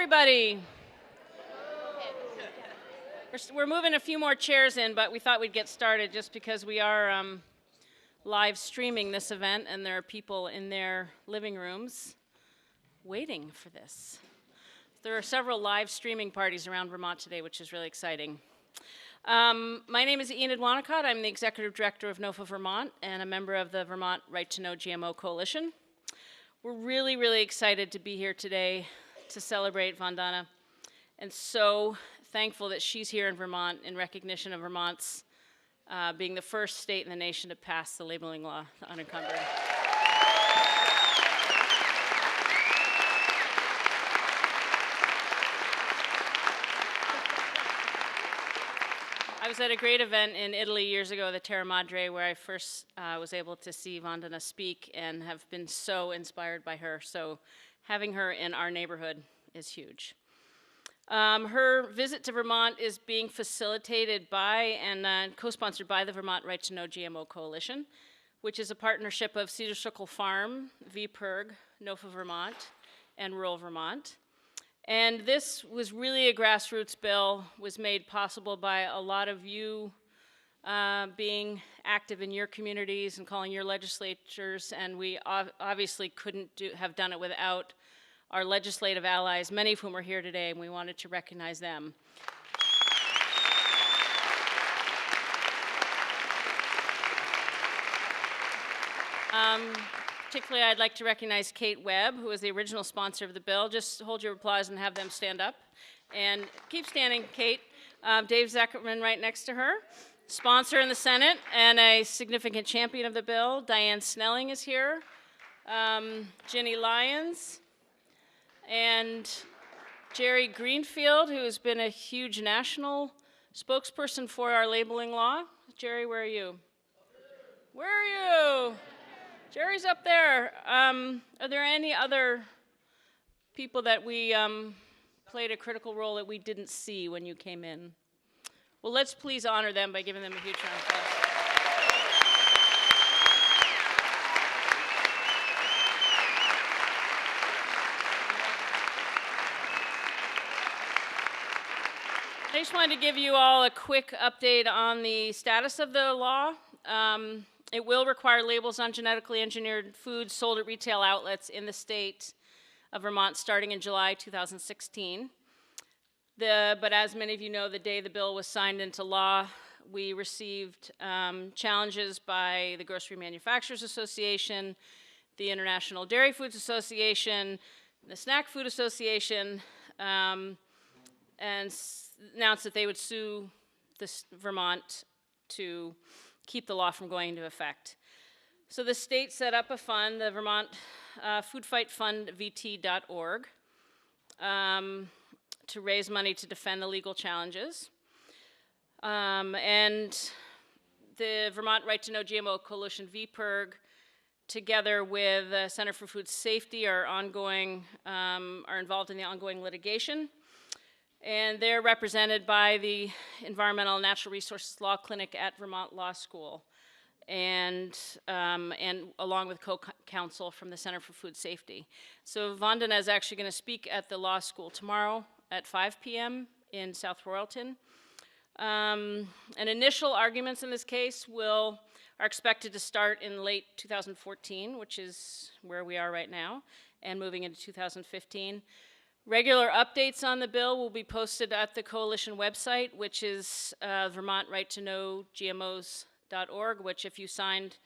everybody. We're moving a few more chairs in, but we thought we'd get started just because we are live streaming this event and there are people in their living rooms waiting for this. There are several live streaming parties around Vermont today, which is really exciting. My name is Enid Wonnacott. I'm the Executive Director of NOFA Vermont and a member of the Vermont Right to Know GMO Coalition. We're really, really excited to be here today to celebrate Vandana, and so thankful that she's here in Vermont in recognition of Vermont's being the first state in the nation to pass the labeling law, the unencumbered. I was at a great event in Italy years ago, the Terra Madre, where I first was able to see Vandana speak and have been so inspired by her. So having her in our neighborhood is huge. Her visit to Vermont is being facilitated by and co-sponsored by the Vermont Right to Know GMO Coalition, which is a partnership of Cedar Circle Farm, VPIRG, NOFA Vermont, and Rural Vermont. And this was really a grassroots bill, was made possible by a lot of you being active in your communities and calling your legislatures, and we obviously couldn't have done it without our legislative allies, many of whom are here today, and we wanted to recognize them. Particularly, I'd like to recognize Kate Webb, who was the original sponsor of the bill. Just hold your applause and have them stand up. And keep standing, Kate. Dave Zuckerman right next to her, sponsor in the Senate and a significant champion of the bill. Diane Snelling is here. Ginny Lyons. And Jerry Greenfield, who has been a huge national spokesperson for our labeling law. Jerry, where are you? Where are you? Jerry's up there. Are there any other people that we played a critical role that we didn't see when you came in? Well, let's please honor them by giving them a huge round of applause. I just wanted to give you all a quick update on the status of the law. It will require labels on genetically engineered foods sold at retail outlets in the state of Vermont starting in July 2016. But as many of you know, the day the bill was signed into law, we received challenges by the Grocery Manufacturers Association, the International Dairy Foods Association, the Snack Food Association, and announced that they would sue Vermont to keep the law from going into effect. So the state set up a fund, the Vermont Food Fight Fund VT.org, to raise money to defend the legal challenges. And the Vermont Right to Know GMO Coalition VPIRG, together with the Center for Food Safety, are involved in the ongoing litigation. And they're represented by the Environmental and Natural Resources Law Clinic at Vermont Law School, and along with co-counsel from the Center for Food Safety. So Vandana is actually going to speak at the law school tomorrow at 5 p.m. in South Royalton. And initial arguments in this case are expected to start in late 2014, which is where we are right now, and moving into 2015. Regular updates on the bill will be posted at the coalition website, which is Vermont Right to Know GMOs.org, which if you signed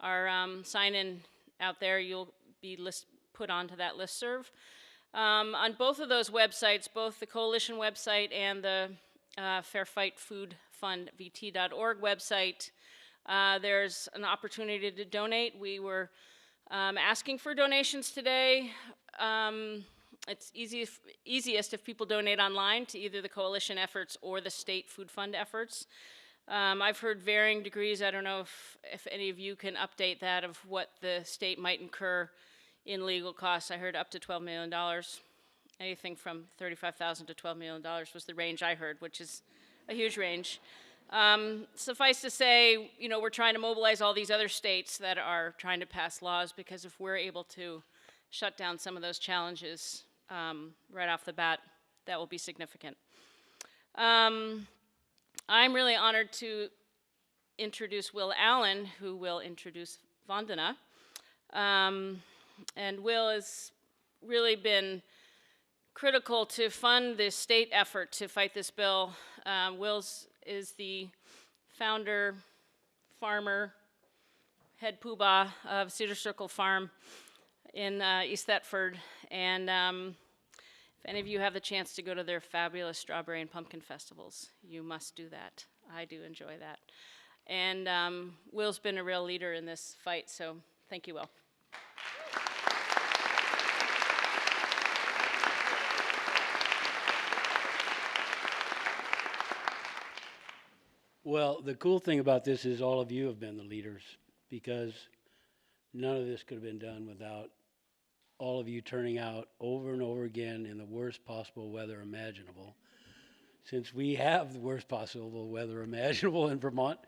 our sign-in out there, you'll be put onto that listserv. On both of those websites, both the coalition website and the Fair Fight Food Fund VT.org website, there's an opportunity to donate. We were asking for donations today. It's easiest if people donate online to either the coalition efforts or the state food fund efforts. I've heard varying degrees. I don't know if any of you can update that of what the state might incur in legal costs. I heard up to $12 million. Anything from $35,000 to $12 million was the range I heard, which is a huge range. Suffice to say, we're trying to mobilize all these other states that are trying to pass laws, because if we're able to shut down some of those challenges, right off the bat, that will be significant. I'm really honored to introduce Will Allen, who will introduce Vandana. And Will has really been critical to fund the state effort to fight this bill. Will is the founder, farmer, head poobah of Cedar Circle Farm in East Thetford. And if any of you have the chance to go to their fabulous strawberry and pumpkin festivals, you must do that. I do enjoy that. And Will's been a real leader in this fight, so thank you, Will. Well, the cool thing about this is all of you have been the leaders, because none of this could have been done without all of you turning out over and over again in the worst possible weather imaginable, since we have the worst possible weather imaginable in Vermont.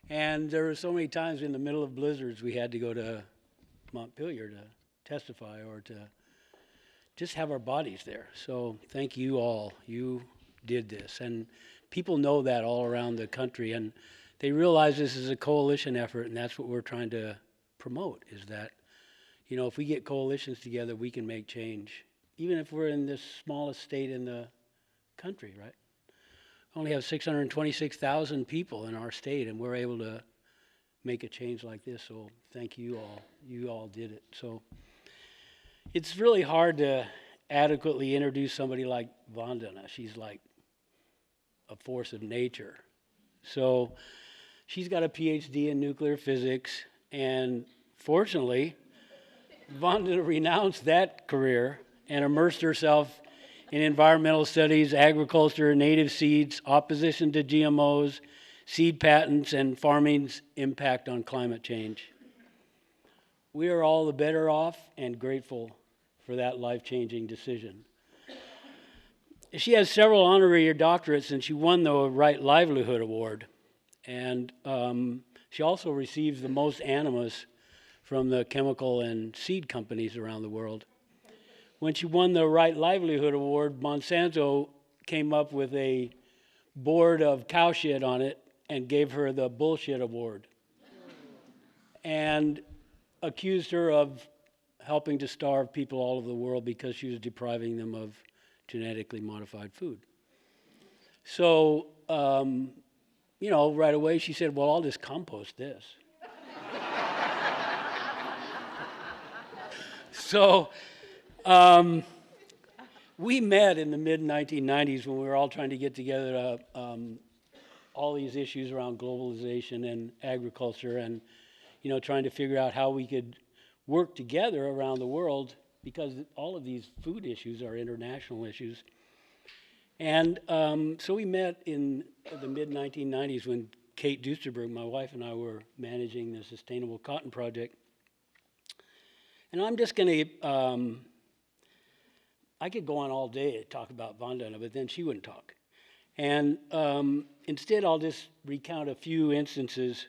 And there were so many times in the middle of blizzards we had to go to Montpelier to testify or to just have our bodies there. So thank you all. You did this. And people know that all around the country, and they realize this is a coalition effort, and that's what we're trying to promote, is that, you know, if we get coalitions together, we can make change, even if we're in this smallest state in the country, right? We only have 626,000 people in our state, and we're able to make a change like this, so thank you all. You all did it. So it's really hard to adequately introduce somebody like Vandana. She's like a force of nature. So she's got a PhD in nuclear physics, and fortunately, Vandana renounced that career and immersed herself in environmental studies, agriculture, native seeds, opposition to GMOs, seed patents, and farming's impact on climate change. We are all the better off and grateful for that life-changing decision. She has several honorary doctorates, and she won the Right Livelihood Award. And she also receives the most animus from the chemical and seed companies around the world. When she won the Right Livelihood Award, Monsanto came up with a board of cow shit on it and gave her the Bullshit Award, and accused her of helping to starve people all over the world because she was depriving them of genetically modified food. So, you know, right away she said, well, I'll just compost this. So, we met in the mid-1990s when we were all trying to get together all these issues around globalization and agriculture, and, you know, trying to figure out how we could work together around the world, because all of these food issues are international issues. And so we met in the mid-1990s when Kate Duesterberg, my wife, and I were managing the Sustainable Cotton Project. And I'm just going to, I could go on all day to talk about Vandana, but then she wouldn't talk. And instead, I'll just recount a few instances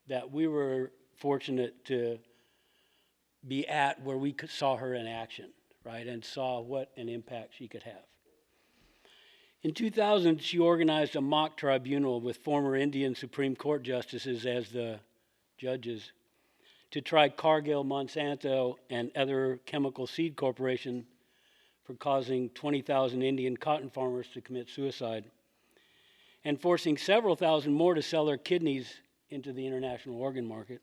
that we were fortunate to be at where we saw her in action, right, and saw what an impact she could have. In 2000, she organized a mock tribunal with former Indian Supreme Court justices as the judges to try Cargill, Monsanto, and other chemical seed corporations for causing 20,000 Indian cotton farmers to commit suicide, and forcing several thousand more to sell their kidneys into the international organ market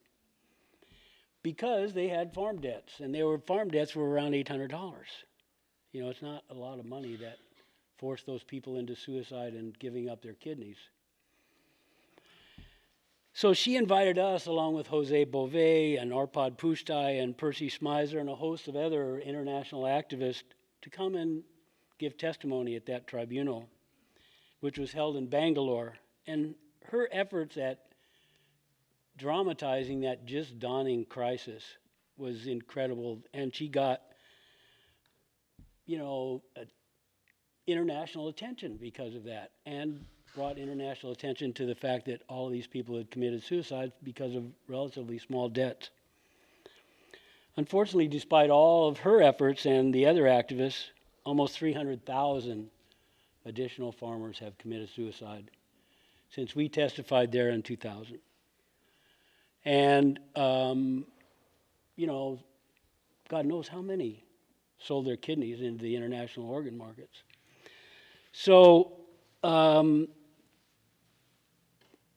because they had farm debts, and farm debts were around $800. You know, it's not a lot of money that forced those people into suicide and giving up their kidneys. So she invited us, along with Jose Bove and Arpad Pushtai and Percy Smyser and a host of other international activists, to come and give testimony at that tribunal, which was held in Bangalore. And her efforts at dramatizing that just dawning crisis was incredible. And she got, you know, international attention because of that, and brought international attention to the fact that all of these people had committed suicide because of relatively small debts. Unfortunately, despite all of her efforts and the other activists, almost 300,000 additional farmers have committed suicide since we testified there in 2000. And, you know, God knows how many sold their kidneys into the international organ markets. So, you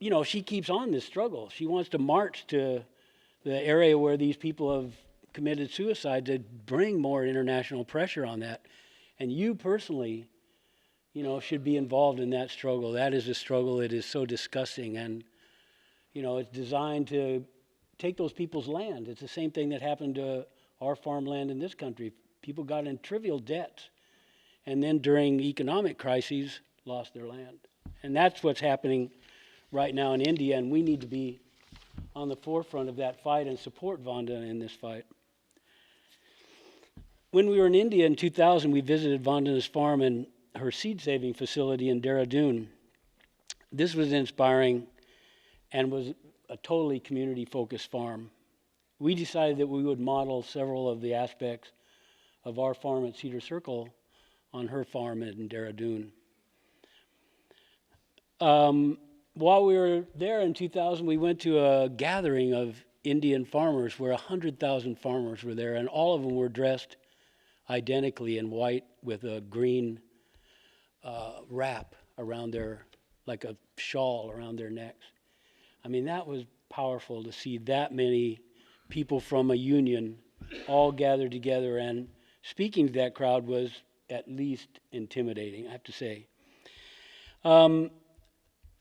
know, she keeps on this struggle. She wants to march to the area where these people have committed suicide to bring more international pressure on that. And you personally, you know, should be involved in that struggle. That is a struggle that is so disgusting, and, you know, it's designed to take those people's land. It's the same thing that happened to our farmland in this country. People got in trivial debts, and then during economic crises, lost their land. And that's what's happening right now in India, and we need to be on the forefront of that fight and support Vandana in this fight. When we were in India in 2000, we visited Vandana's farm and her seed-saving facility in Dehradun. This was inspiring and was a totally community-focused farm. We decided that we would model several of the aspects of our farm at Cedar Circle on her farm in Dehradun. While we were there in 2000, we went to a gathering of Indian farmers where 100,000 farmers were there, and all of them were dressed identically in white with a green wrap around their, like a shawl around their necks. I mean, that was powerful to see that many people from a union all gathered together, and speaking to that crowd was at least intimidating, I have to say.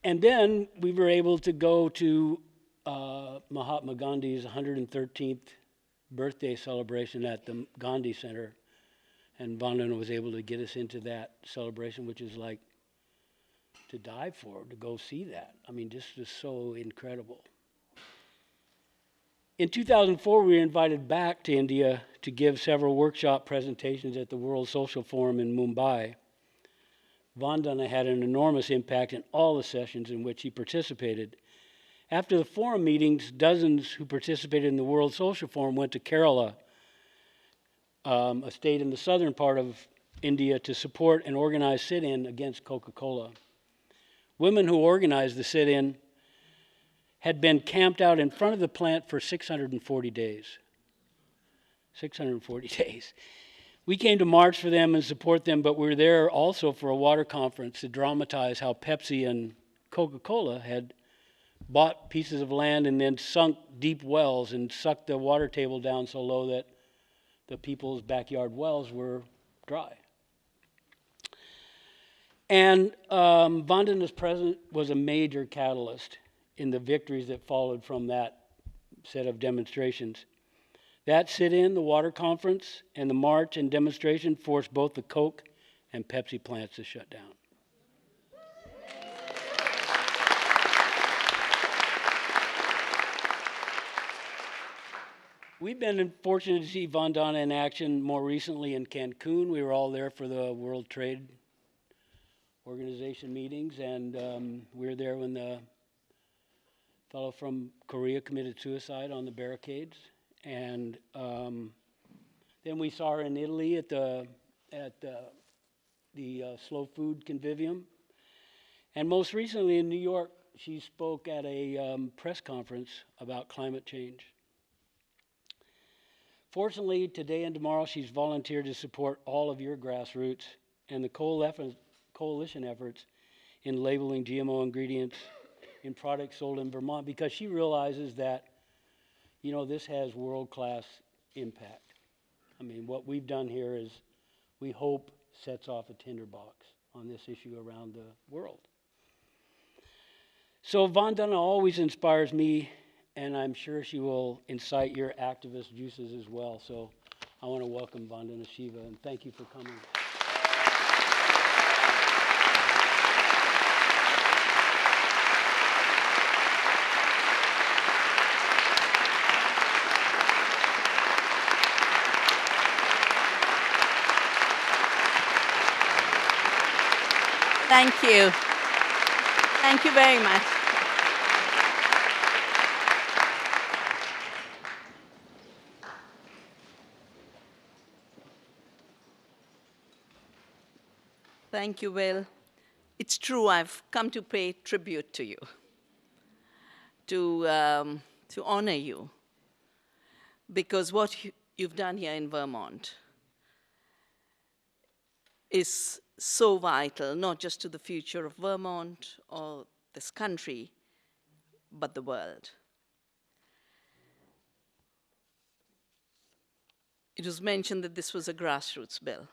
And then we were able to go to Mahatma Gandhi's 113th birthday celebration at the Gandhi Center, and Vandana was able to get us into that celebration, which is like to die for, to go see that. I mean, this was so incredible. In 2004, we were invited back to India to give several workshop presentations at the World Social Forum in Mumbai. Vandana had an enormous impact in all the sessions in which he participated. After the forum meetings, dozens who participated in the World Social Forum went to Kerala, a state in the southern part of India, to support an organized sit-in against Coca-Cola. Women who organized the sit-in had been camped out in front of the plant for 640 days. 640 days. We came to march for them and support them, but we were there also for a water conference to dramatize how Pepsi and Coca-Cola had bought pieces of land and then sunk deep wells and sucked the water table down so low that the people's backyard wells were dry. And Vandana's presence was a major catalyst in the victories that followed from that set of demonstrations. That sit-in, the water conference, and the march and demonstration forced both the Coke and Pepsi plants to shut down. We've been fortunate to see Vandana in action more recently in Cancun. We were all there for the World Trade Organization meetings, and we were there when the fellow from Korea committed suicide on the barricades. And then we saw her in Italy at the Slow Food Convivium. And most recently in New York, she spoke at a press conference about climate change. Fortunately, today and tomorrow, she's volunteered to support all of your grassroots and the coalition efforts in labeling GMO ingredients in products sold in Vermont, because she realizes that, you know, this has world-class impact. I mean, what we've done here is, we hope, sets off a tinderbox on this issue around the world. So Vandana always inspires me, and I'm sure she will incite your activist juices as well. So I want to welcome Vandana Shiva, and thank you for coming. Thank you. Thank you very much. Thank you, Will. It's true, I've come to pay tribute to you, to honor you, because what you've done here in Vermont is so vital, not just to the future of Vermont or this country, but the world. It was mentioned that this was a grassroots bill.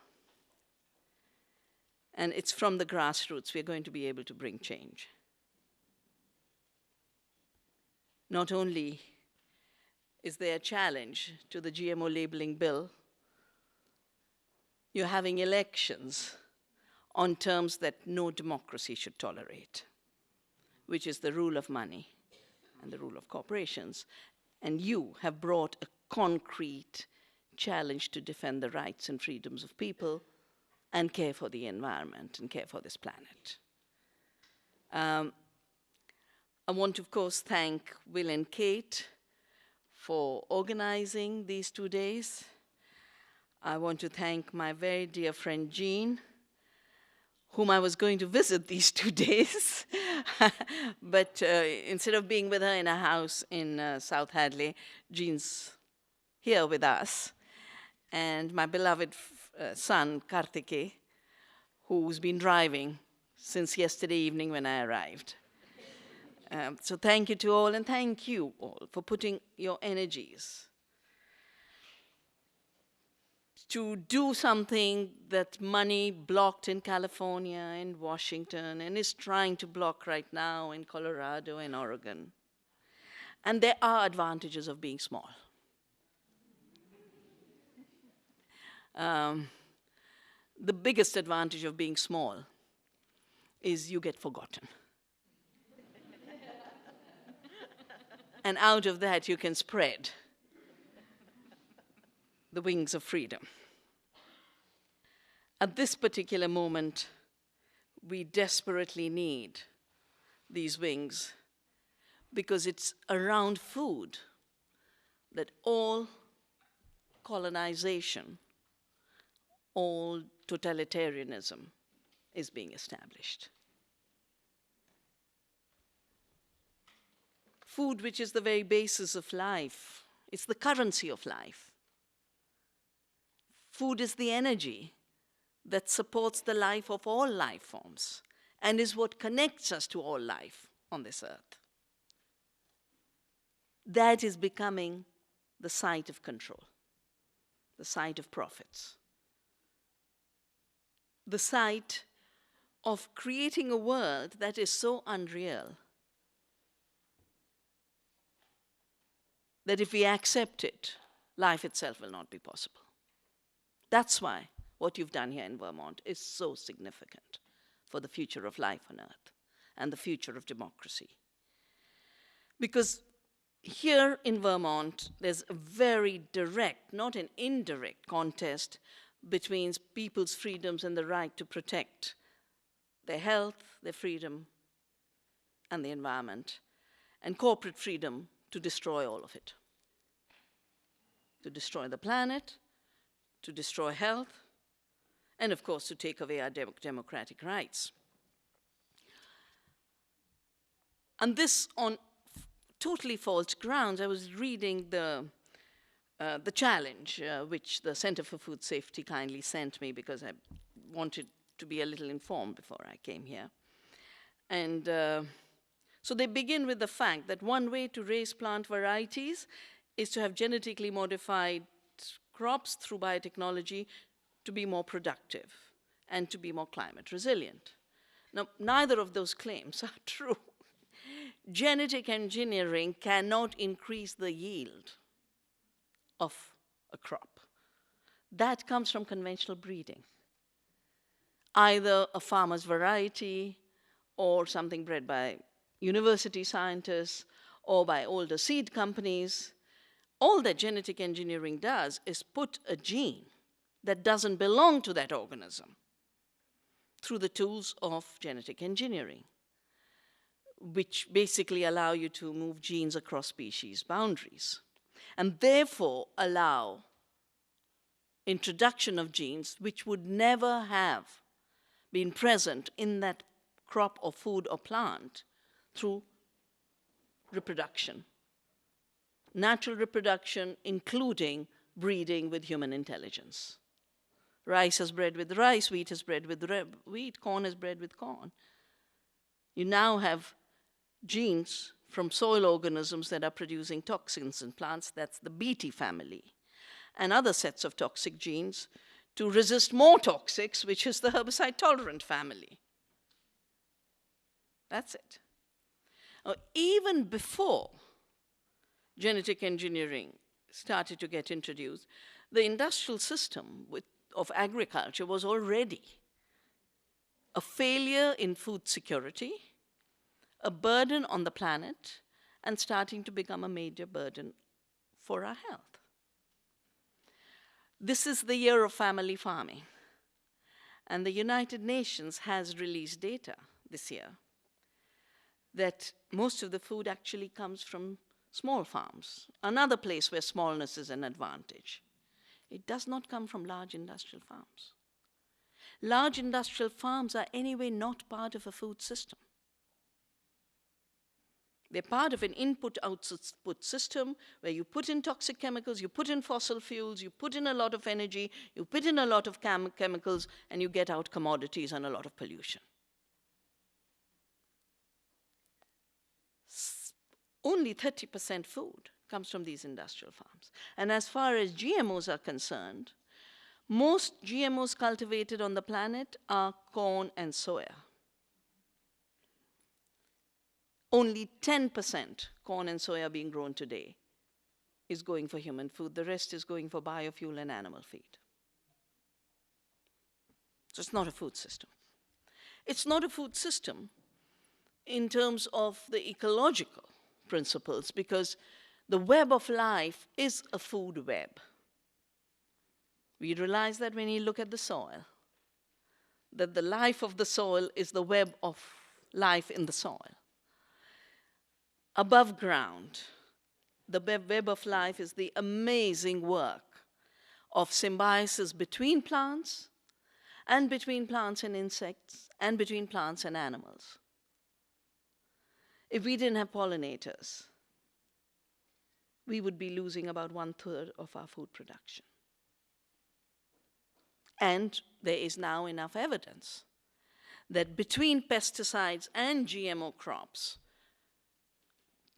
And it's from the grassroots we're going to be able to bring change. Not only is there a challenge to the GMO labeling bill, you're having elections on terms that no democracy should tolerate, which is the rule of money and the rule of corporations. And you have brought a concrete challenge to defend the rights and freedoms of people and care for the environment and care for this planet. I want to, of course, thank Will and Kate for organizing these 2 days. I want to thank my very dear friend Jean, whom I was going to visit these 2 days. But instead of being with her in a house in South Hadley, Jean's here with us. And my beloved son, Kartike, who's been driving since yesterday evening when I arrived. So thank you to all, and thank you all for putting your energies to do something that money blocked in California and Washington and is trying to block right now in Colorado and Oregon. And there are advantages of being small. The biggest advantage of being small is you get forgotten. And out of that, you can spread the wings of freedom. At this particular moment, we desperately need these wings because it's around food that all colonization, all totalitarianism is being established. Food, which is the very basis of life, it's the currency of life. Food is the energy that supports the life of all life forms and is what connects us to all life on this earth. That is becoming the site of control, the site of profits, the site of creating a world that is so unreal that if we accept it, life itself will not be possible. That's why what you've done here in Vermont is so significant for the future of life on Earth and the future of democracy. Because here in Vermont, there's a very direct, not an indirect contest between people's freedoms and the right to protect their health, their freedom, and the environment, and corporate freedom to destroy all of it. To destroy the planet, to destroy health, and of course to take away our democratic rights. And this on totally false grounds. I was reading the challenge which the Center for Food Safety kindly sent me because I wanted to be a little informed before I came here. And so they begin with the fact that one way to raise plant varieties is to have genetically modified crops through biotechnology to be more productive and to be more climate resilient. Now, neither of those claims are true. Genetic engineering cannot increase the yield of a crop. That comes from conventional breeding. Either a farmer's variety or something bred by university scientists or by older seed companies. All that genetic engineering does is put a gene that doesn't belong to that organism through the tools of genetic engineering, which basically allow you to move genes across species boundaries, and therefore allow introduction of genes which would never have been present in that crop or food or plant through reproduction. Natural reproduction, including breeding with human intelligence. Rice is bred with rice, wheat is bred with wheat, corn is bred with corn. You now have genes from soil organisms that are producing toxins in plants, that's the Bt family, and other sets of toxic genes to resist more toxics, which is the herbicide-tolerant family. That's it. Even before genetic engineering started to get introduced, the industrial system of agriculture was already a failure in food security, a burden on the planet, and starting to become a major burden for our health. This is the year of family farming, and the United Nations has released data this year that most of the food actually comes from small farms, another place where smallness is an advantage. It does not come from large industrial farms. Large industrial farms are anyway not part of a food system. They're part of an input-output system where you put in toxic chemicals, you put in fossil fuels, you put in a lot of energy, you put in a lot of chemicals, and you get out commodities and a lot of pollution. Only 30% food comes from these industrial farms. And as far as GMOs are concerned, most GMOs cultivated on the planet are corn and soya. Only 10% corn and soya being grown today is going for human food. The rest is going for biofuel and animal feed. So it's not a food system. It's not a food system in terms of the ecological principles, because the web of life is a food web. We realize that when you look at the soil, that the life of the soil is the web of life in the soil. Above ground, the web of life is the amazing work of symbiosis between plants and insects and between plants and animals. If we didn't have pollinators, we would be losing about 1/3 of our food production. And there is now enough evidence that between pesticides and GMO crops,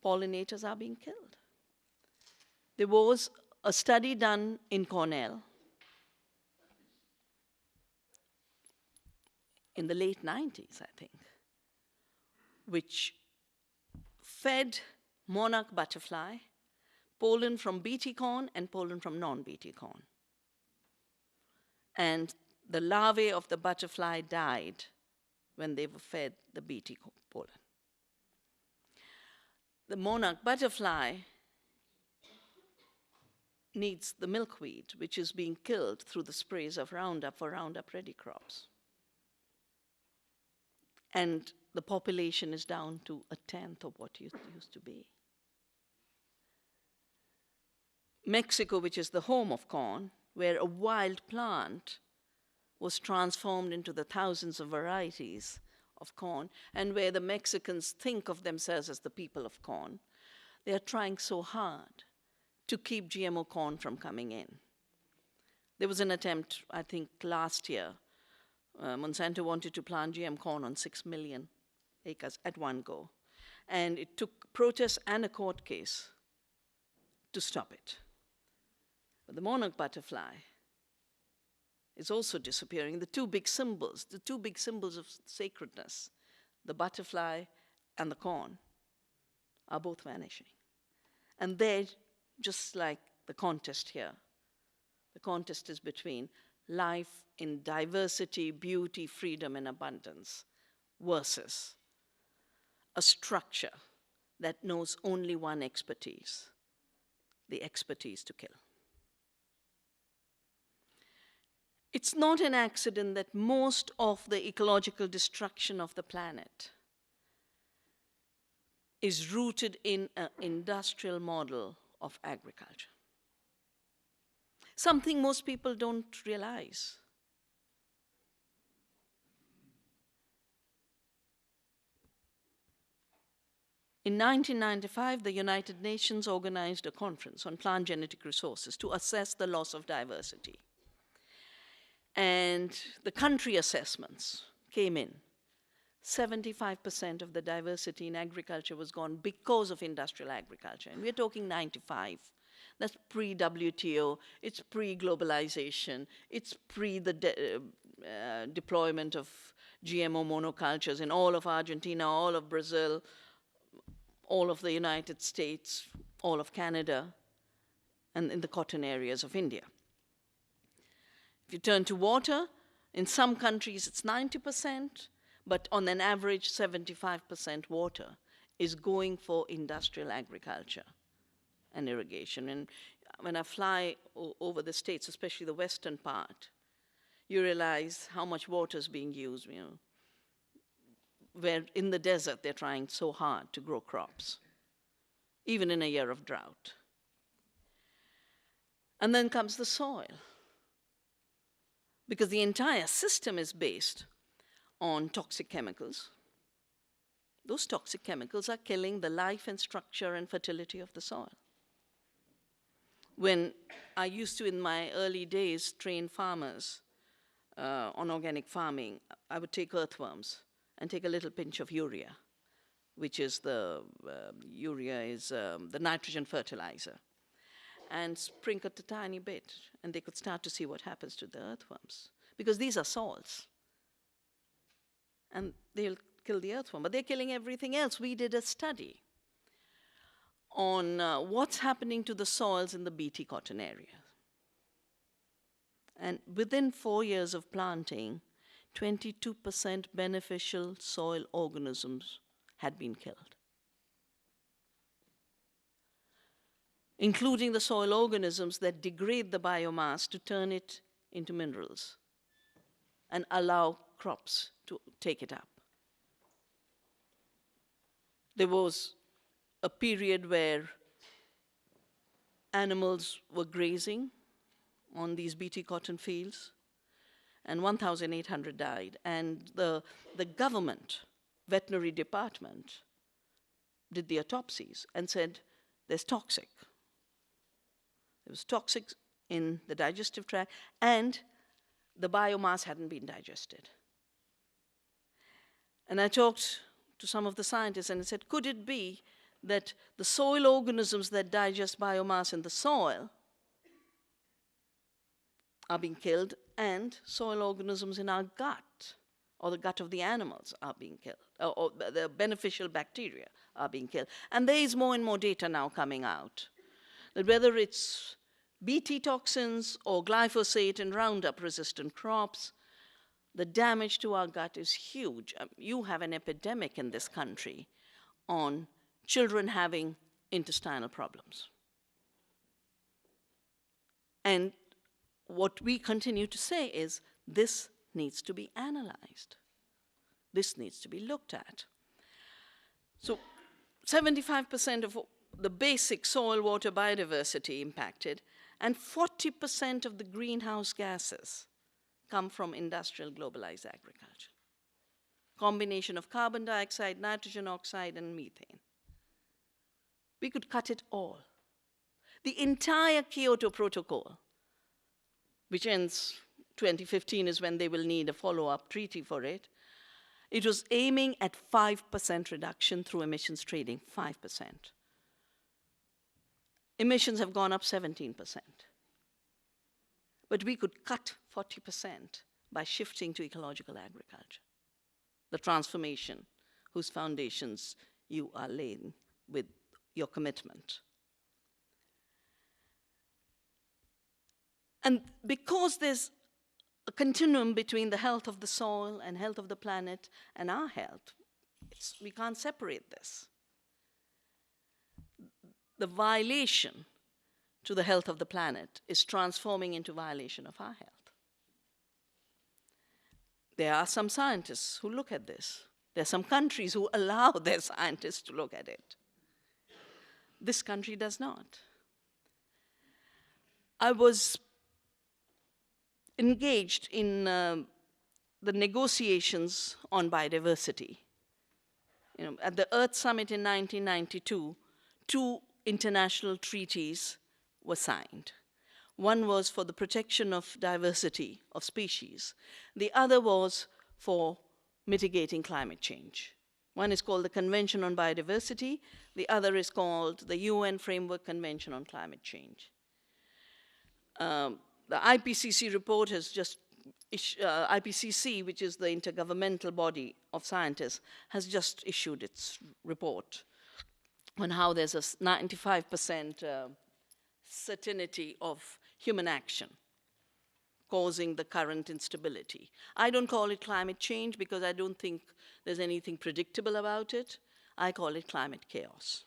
pollinators are being killed. There was a study done in Cornell in the late 90s, I think, which fed monarch butterfly pollen from Bt corn and pollen from non-Bt corn. And the larvae of the butterfly died when they were fed the Bt pollen. The monarch butterfly needs the milkweed, which is being killed through the sprays of Roundup for Roundup-ready crops. And the population is down to 1/10 of what it used to be. Mexico, which is the home of corn, where a wild plant was transformed into the thousands of varieties of corn, and where the Mexicans think of themselves as the people of corn, they are trying so hard to keep GMO corn from coming in. There was an attempt, I think, last year. Monsanto wanted to plant GM corn on 6 million acres at one go. And it took protests and a court case to stop it. But the monarch butterfly is also disappearing. The two big symbols of sacredness, the butterfly and the corn, are both vanishing. And they're just like the contest here. The contest is between life in diversity, beauty, freedom, and abundance versus a structure that knows only one expertise, the expertise to kill. It's not an accident that most of the ecological destruction of the planet is rooted in an industrial model of agriculture. Something most people don't realize. In 1995, the United Nations organized a conference on plant genetic resources to assess the loss of diversity. And the country assessments came in. 75% of the diversity in agriculture was gone because of industrial agriculture. And we're talking 95. That's pre-WTO, it's pre-globalization, it's pre the deployment of GMO monocultures in all of Argentina, all of Brazil, all of the United States, all of Canada, and in the cotton areas of India. If you turn to water, in some countries it's 90%, but on an average 75% water is going for industrial agriculture and irrigation. And when I fly over the states, especially the western part, you realize how much water is being used, you know, where in the desert they're trying so hard to grow crops, even in a year of drought. And then comes the soil, because the entire system is based on toxic chemicals. Those toxic chemicals are killing the life and structure and fertility of the soil. When I used to, in my early days, train farmers on organic farming, I would take earthworms and take a little pinch of urea, which is the nitrogen fertilizer, and sprinkle a tiny bit, and they could start to see what happens to the earthworms. Because these are salts. And they'll kill the earthworm, but they're killing everything else. We did a study on what's happening to the soils in the BT cotton area. And within 4 years of planting, 22% beneficial soil organisms had been killed, including the soil organisms that degrade the biomass to turn it into minerals and allow crops to take it up. There was a period where animals were grazing on these BT cotton fields, and 1,800 died. And the government veterinary department did the autopsies and said, there's toxic. There was toxic in the digestive tract, and the biomass hadn't been digested. And I talked to some of the scientists and I said, could it be that the soil organisms that digest biomass in the soil are being killed, and soil organisms in our gut, or the gut of the animals, are being killed, or the beneficial bacteria are being killed? And there is more and more data now coming out that whether it's BT toxins or glyphosate in Roundup-resistant crops, the damage to our gut is huge. You have an epidemic in this country on children having intestinal problems. And what we continue to say is this needs to be analyzed. This needs to be looked at. So 75% of the basic soil water biodiversity impacted, and 40% of the greenhouse gases come from industrial globalized agriculture. Combination of carbon dioxide, nitrogen oxide, and methane. We could cut it all. The entire Kyoto Protocol, which ends 2015 is when they will need a follow-up treaty for it, it was aiming at 5% reduction through emissions trading, 5%. Emissions have gone up 17%. But we could cut 40% by shifting to ecological agriculture, the transformation whose foundations you are laying with your commitment. And because there's a continuum between the health of the soil and health of the planet and our health, we can't separate this. The violation to the health of the planet is transforming into violation of our health. There are some scientists who look at this. There are some countries who allow their scientists to look at it. This country does not. I was engaged in the negotiations on biodiversity at the Earth Summit in 1992, 2 international treaties were signed. One was for the protection of diversity of species. The other was for mitigating climate change. One is called the Convention on Biodiversity. The other is called the UN Framework Convention on Climate Change. The IPCC report has just, IPCC, which is the intergovernmental body of scientists, has just issued its report on how there's a 95% certainty of human action causing the current instability. I don't call it climate change because I don't think there's anything predictable about it. I call it climate chaos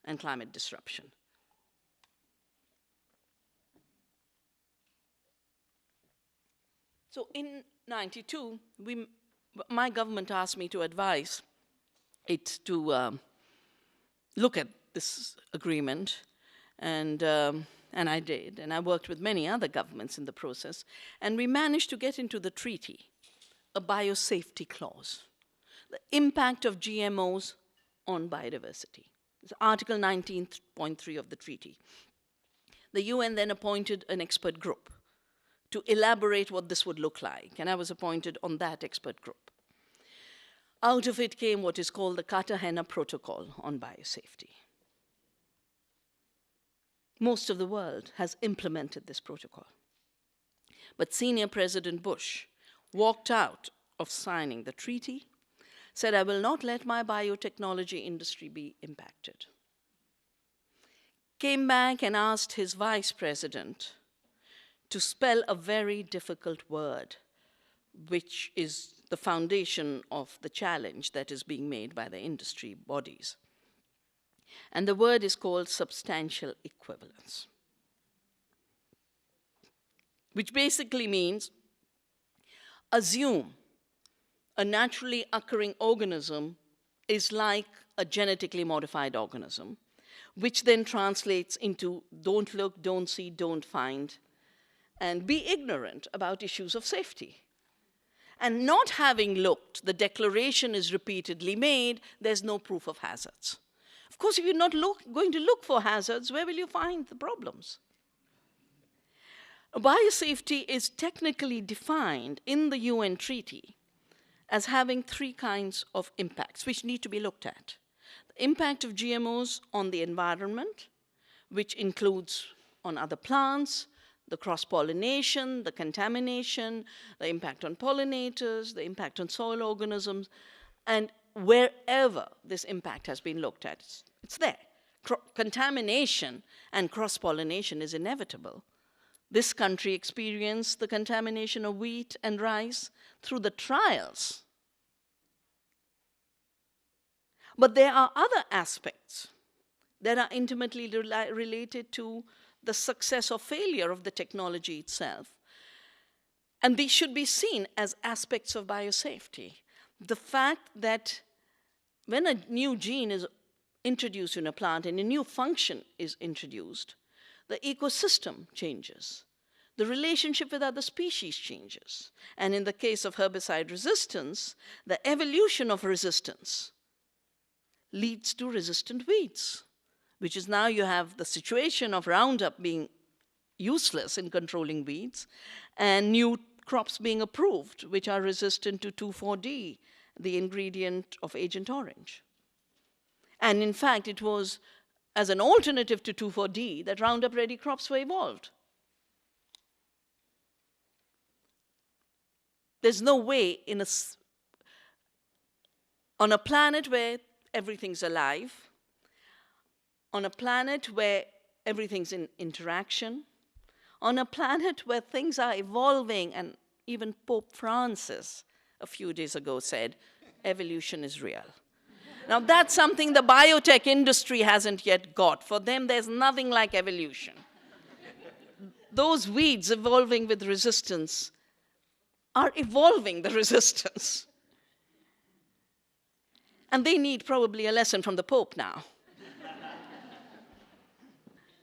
and climate disruption. So in '92, my government asked me to advise it to look at this agreement, and I did, and I worked with many other governments in the process, and we managed to get into the treaty a biosafety clause, the impact of GMOs on biodiversity. It's Article 19.3 of the treaty. The UN then appointed an expert group to elaborate what this would look like, and I was appointed on that expert group. Out of it came what is called the Cartagena Protocol on Biosafety. Most of the world has implemented this protocol. But senior President Bush walked out of signing the treaty, said, "I will not let my biotechnology industry be impacted." Came back and asked his vice president to spell a very difficult word, which is the foundation of the challenge that is being made by the industry bodies. And the word is called substantial equivalence, which basically means assume a naturally occurring organism is like a genetically modified organism, which then translates into don't look, don't see, don't find, and be ignorant about issues of safety. And not having looked, the declaration is repeatedly made, there's no proof of hazards. Of course, if you're not going to look for hazards, where will you find the problems? Biosafety is technically defined in the UN treaty as having 3 kinds of impacts, which need to be looked at. The impact of GMOs on the environment, which includes on other plants, the cross-pollination, the contamination, the impact on pollinators, the impact on soil organisms, and wherever this impact has been looked at, it's there. Contamination and cross-pollination is inevitable. This country experienced the contamination of wheat and rice through the trials. But there are other aspects that are intimately related to the success or failure of the technology itself. And these should be seen as aspects of biosafety. The fact that when a new gene is introduced in a plant and a new function is introduced, the ecosystem changes. The relationship with other species changes. And in the case of herbicide resistance, the evolution of resistance leads to resistant weeds, which is now you have the situation of Roundup being useless in controlling weeds and new crops being approved, which are resistant to 2,4-D, the ingredient of Agent Orange. And in fact, it was as an alternative to 2,4-D that Roundup-ready crops were evolved. There's no way on a planet where everything's alive, on a planet where everything's in interaction, on a planet where things are evolving, and even Pope Francis a few days ago said, evolution is real. Now that's something the biotech industry hasn't yet got. For them, there's nothing like evolution. Those weeds evolving with resistance are evolving the resistance. And they need probably a lesson from the Pope now.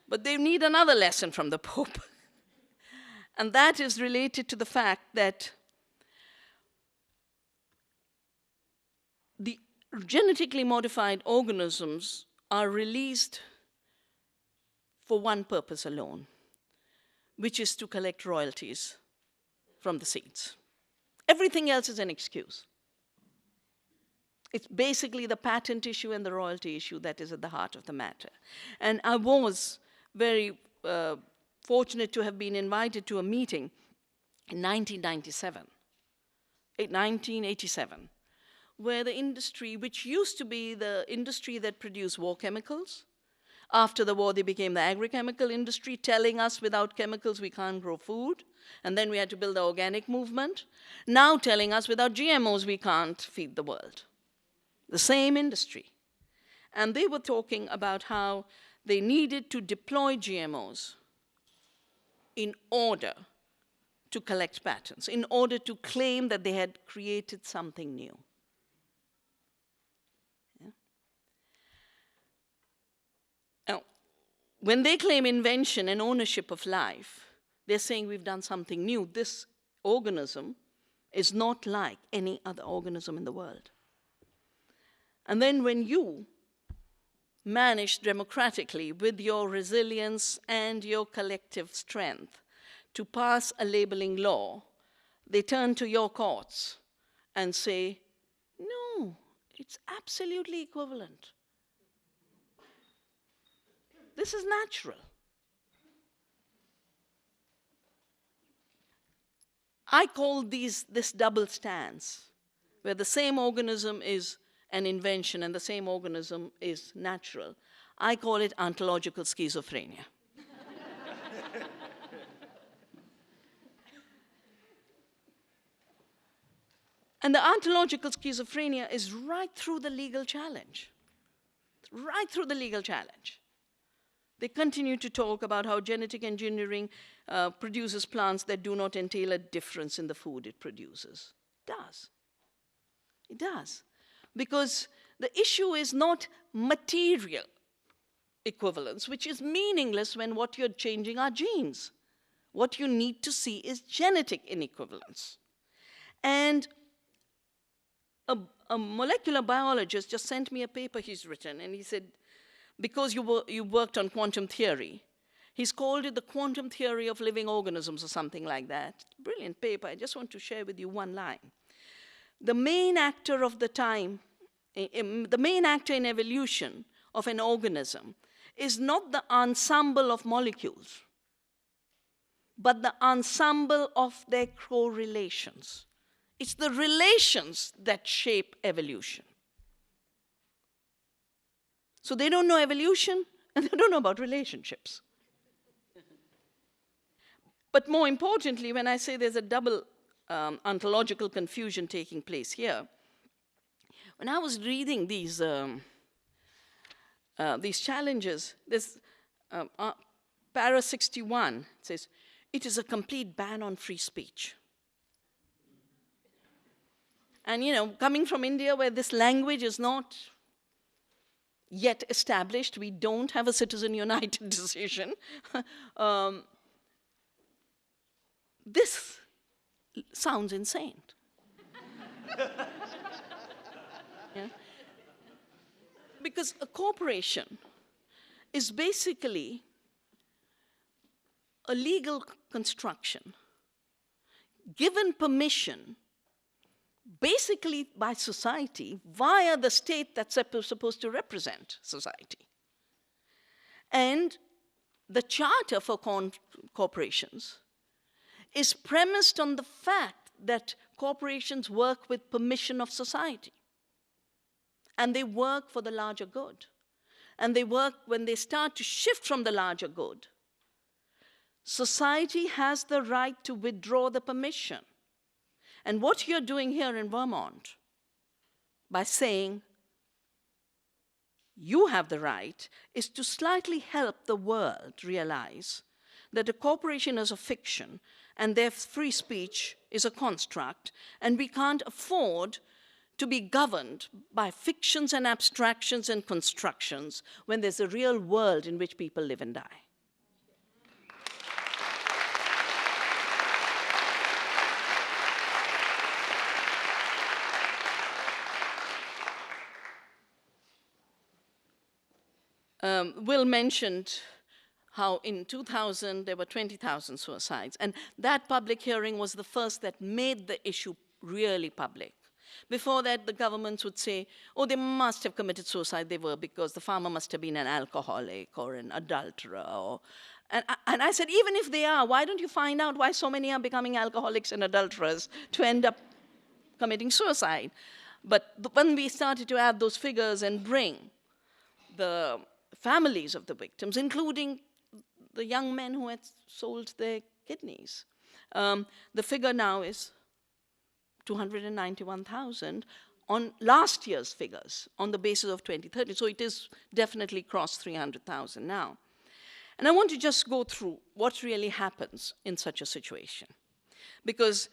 But they need another lesson from the Pope. And that is related to the fact that the genetically modified organisms are released for one purpose alone, which is to collect royalties from the seeds. Everything else is an excuse. It's basically the patent issue and the royalty issue that is at the heart of the matter. And I was very fortunate to have been invited to a meeting in 1987, where the industry, which used to be the industry that produced war chemicals, after the war they became the agrochemical industry, telling us without chemicals we can't grow food, and then we had to build the organic movement, now telling us without GMOs we can't feed the world. The same industry. And they were talking about how they needed to deploy GMOs in order to collect patents, in order to claim that they had created something new. Yeah. Now, when they claim invention and ownership of life, they're saying we've done something new. This organism is not like any other organism in the world. And then when you manage democratically with your resilience and your collective strength to pass a labeling law, they turn to your courts and say, no, it's absolutely equivalent. This is natural. I call this double stance, where the same organism is an invention and the same organism is natural. I call it ontological schizophrenia. And the ontological schizophrenia is right through the legal challenge. Right through the legal challenge. They continue to talk about how genetic engineering produces plants that do not entail a difference in the food it produces. It does. It does. Because the issue is not material equivalence, which is meaningless when what you're changing are genes. What you need to see is genetic inequivalence. And a molecular biologist just sent me a paper he's written, and he said, because you worked on quantum theory, he's called it the quantum theory of living organisms or something like that. Brilliant paper. I just want to share with you one line. The main actor of the time, the main actor in evolution of an organism is not the ensemble of molecules, but the ensemble of their correlations. It's the relations that shape evolution. So they don't know evolution, and they don't know about relationships. But more importantly, when I say there's a double ontological confusion taking place here, when I was reading these challenges, there's para 61 says, it is a complete ban on free speech. And coming from India, where this language is not yet established, we don't have a Citizen United decision, this sounds insane. Yeah? Because a corporation is basically a legal construction given permission basically by society via the state that's supposed to represent society. And the charter for corporations is premised on the fact that corporations work with permission of society. And they work for the larger good. And they work when they start to shift from the larger good. Society has the right to withdraw the permission. And what you're doing here in Vermont, by saying you have the right, is to slightly help the world realize that a corporation is a fiction and their free speech is a construct, and we can't afford to be governed by fictions and abstractions and constructions when there's a real world in which people live and die. Will mentioned how in 2000 there were 20,000 suicides. And that public hearing was the first that made the issue really public. Before that, the governments would say, oh, they must have committed suicide. They were, because the farmer must have been an alcoholic or an adulterer. And I said, even if they are, why don't you find out why so many are becoming alcoholics and adulterers to end up committing suicide? But when we started to add those figures and bring the families of the victims, including the young men who had sold their kidneys, the figure now is 291,000 on last year's figures, on the basis of 2030. So it is definitely crossed 300,000 now. And I want to just go through what really happens in such a situation. Because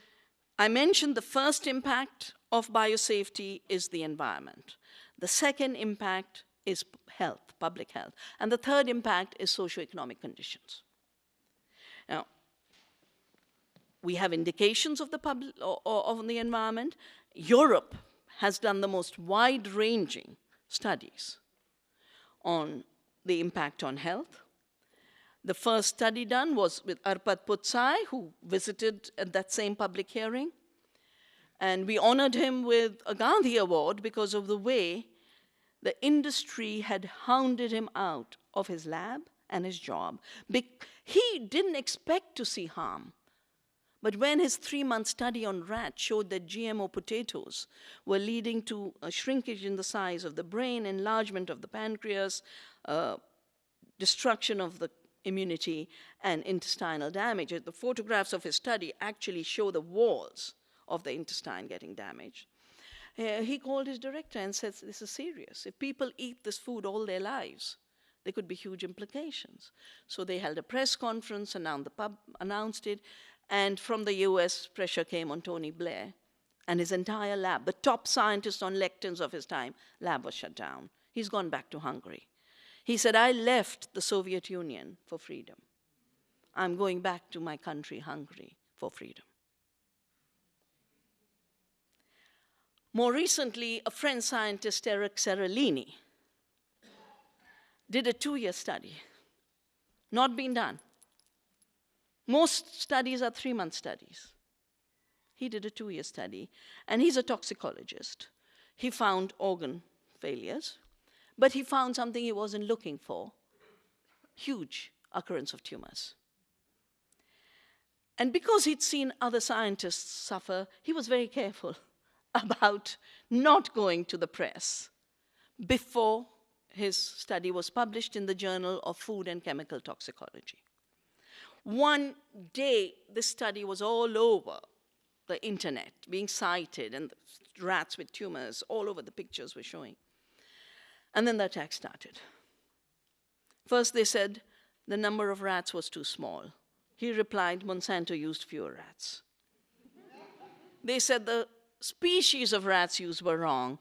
I mentioned the first impact of biosafety is the environment. The second impact is health, public health. And the third impact is socioeconomic conditions. Now, we have indications of the environment. Europe has done the most wide-ranging studies on the impact on health. The first study done was with Arpad Putsai, who visited at that same public hearing. And we honored him with a Gandhi Award because of the way the industry had hounded him out of his lab and his job. He didn't expect to see harm. But when his 3-month study on rats showed that GMO potatoes were leading to a shrinkage in the size of the brain, enlargement of the pancreas, destruction of the immunity, and intestinal damage, the photographs of his study actually show the walls of the intestine getting damaged. He called his director and said, this is serious. If people eat this food all their lives, there could be huge implications. So they held a press conference, announced it, and from the US, pressure came on Tony Blair and his entire lab. The top scientist on lectins of his time, lab was shut down. He's gone back to Hungary. He said, I left the Soviet Union for freedom. I'm going back to my country, Hungary, for freedom. More recently, a French scientist, Eric Seralini, did a 2-year study, not been done. Most studies are 3-month studies. He did a 2-year study, and he's a toxicologist. He found organ failures, but he found something he wasn't looking for, huge occurrence of tumors. And because he'd seen other scientists suffer, he was very careful about not going to the press before his study was published in the Journal of Food and Chemical Toxicology. One day, this study was all over the internet, being cited, and rats with tumors, all over the pictures were showing. And then the attack started. First, they said the number of rats was too small. He replied, Monsanto used fewer rats. They said the species of rats used were wrong.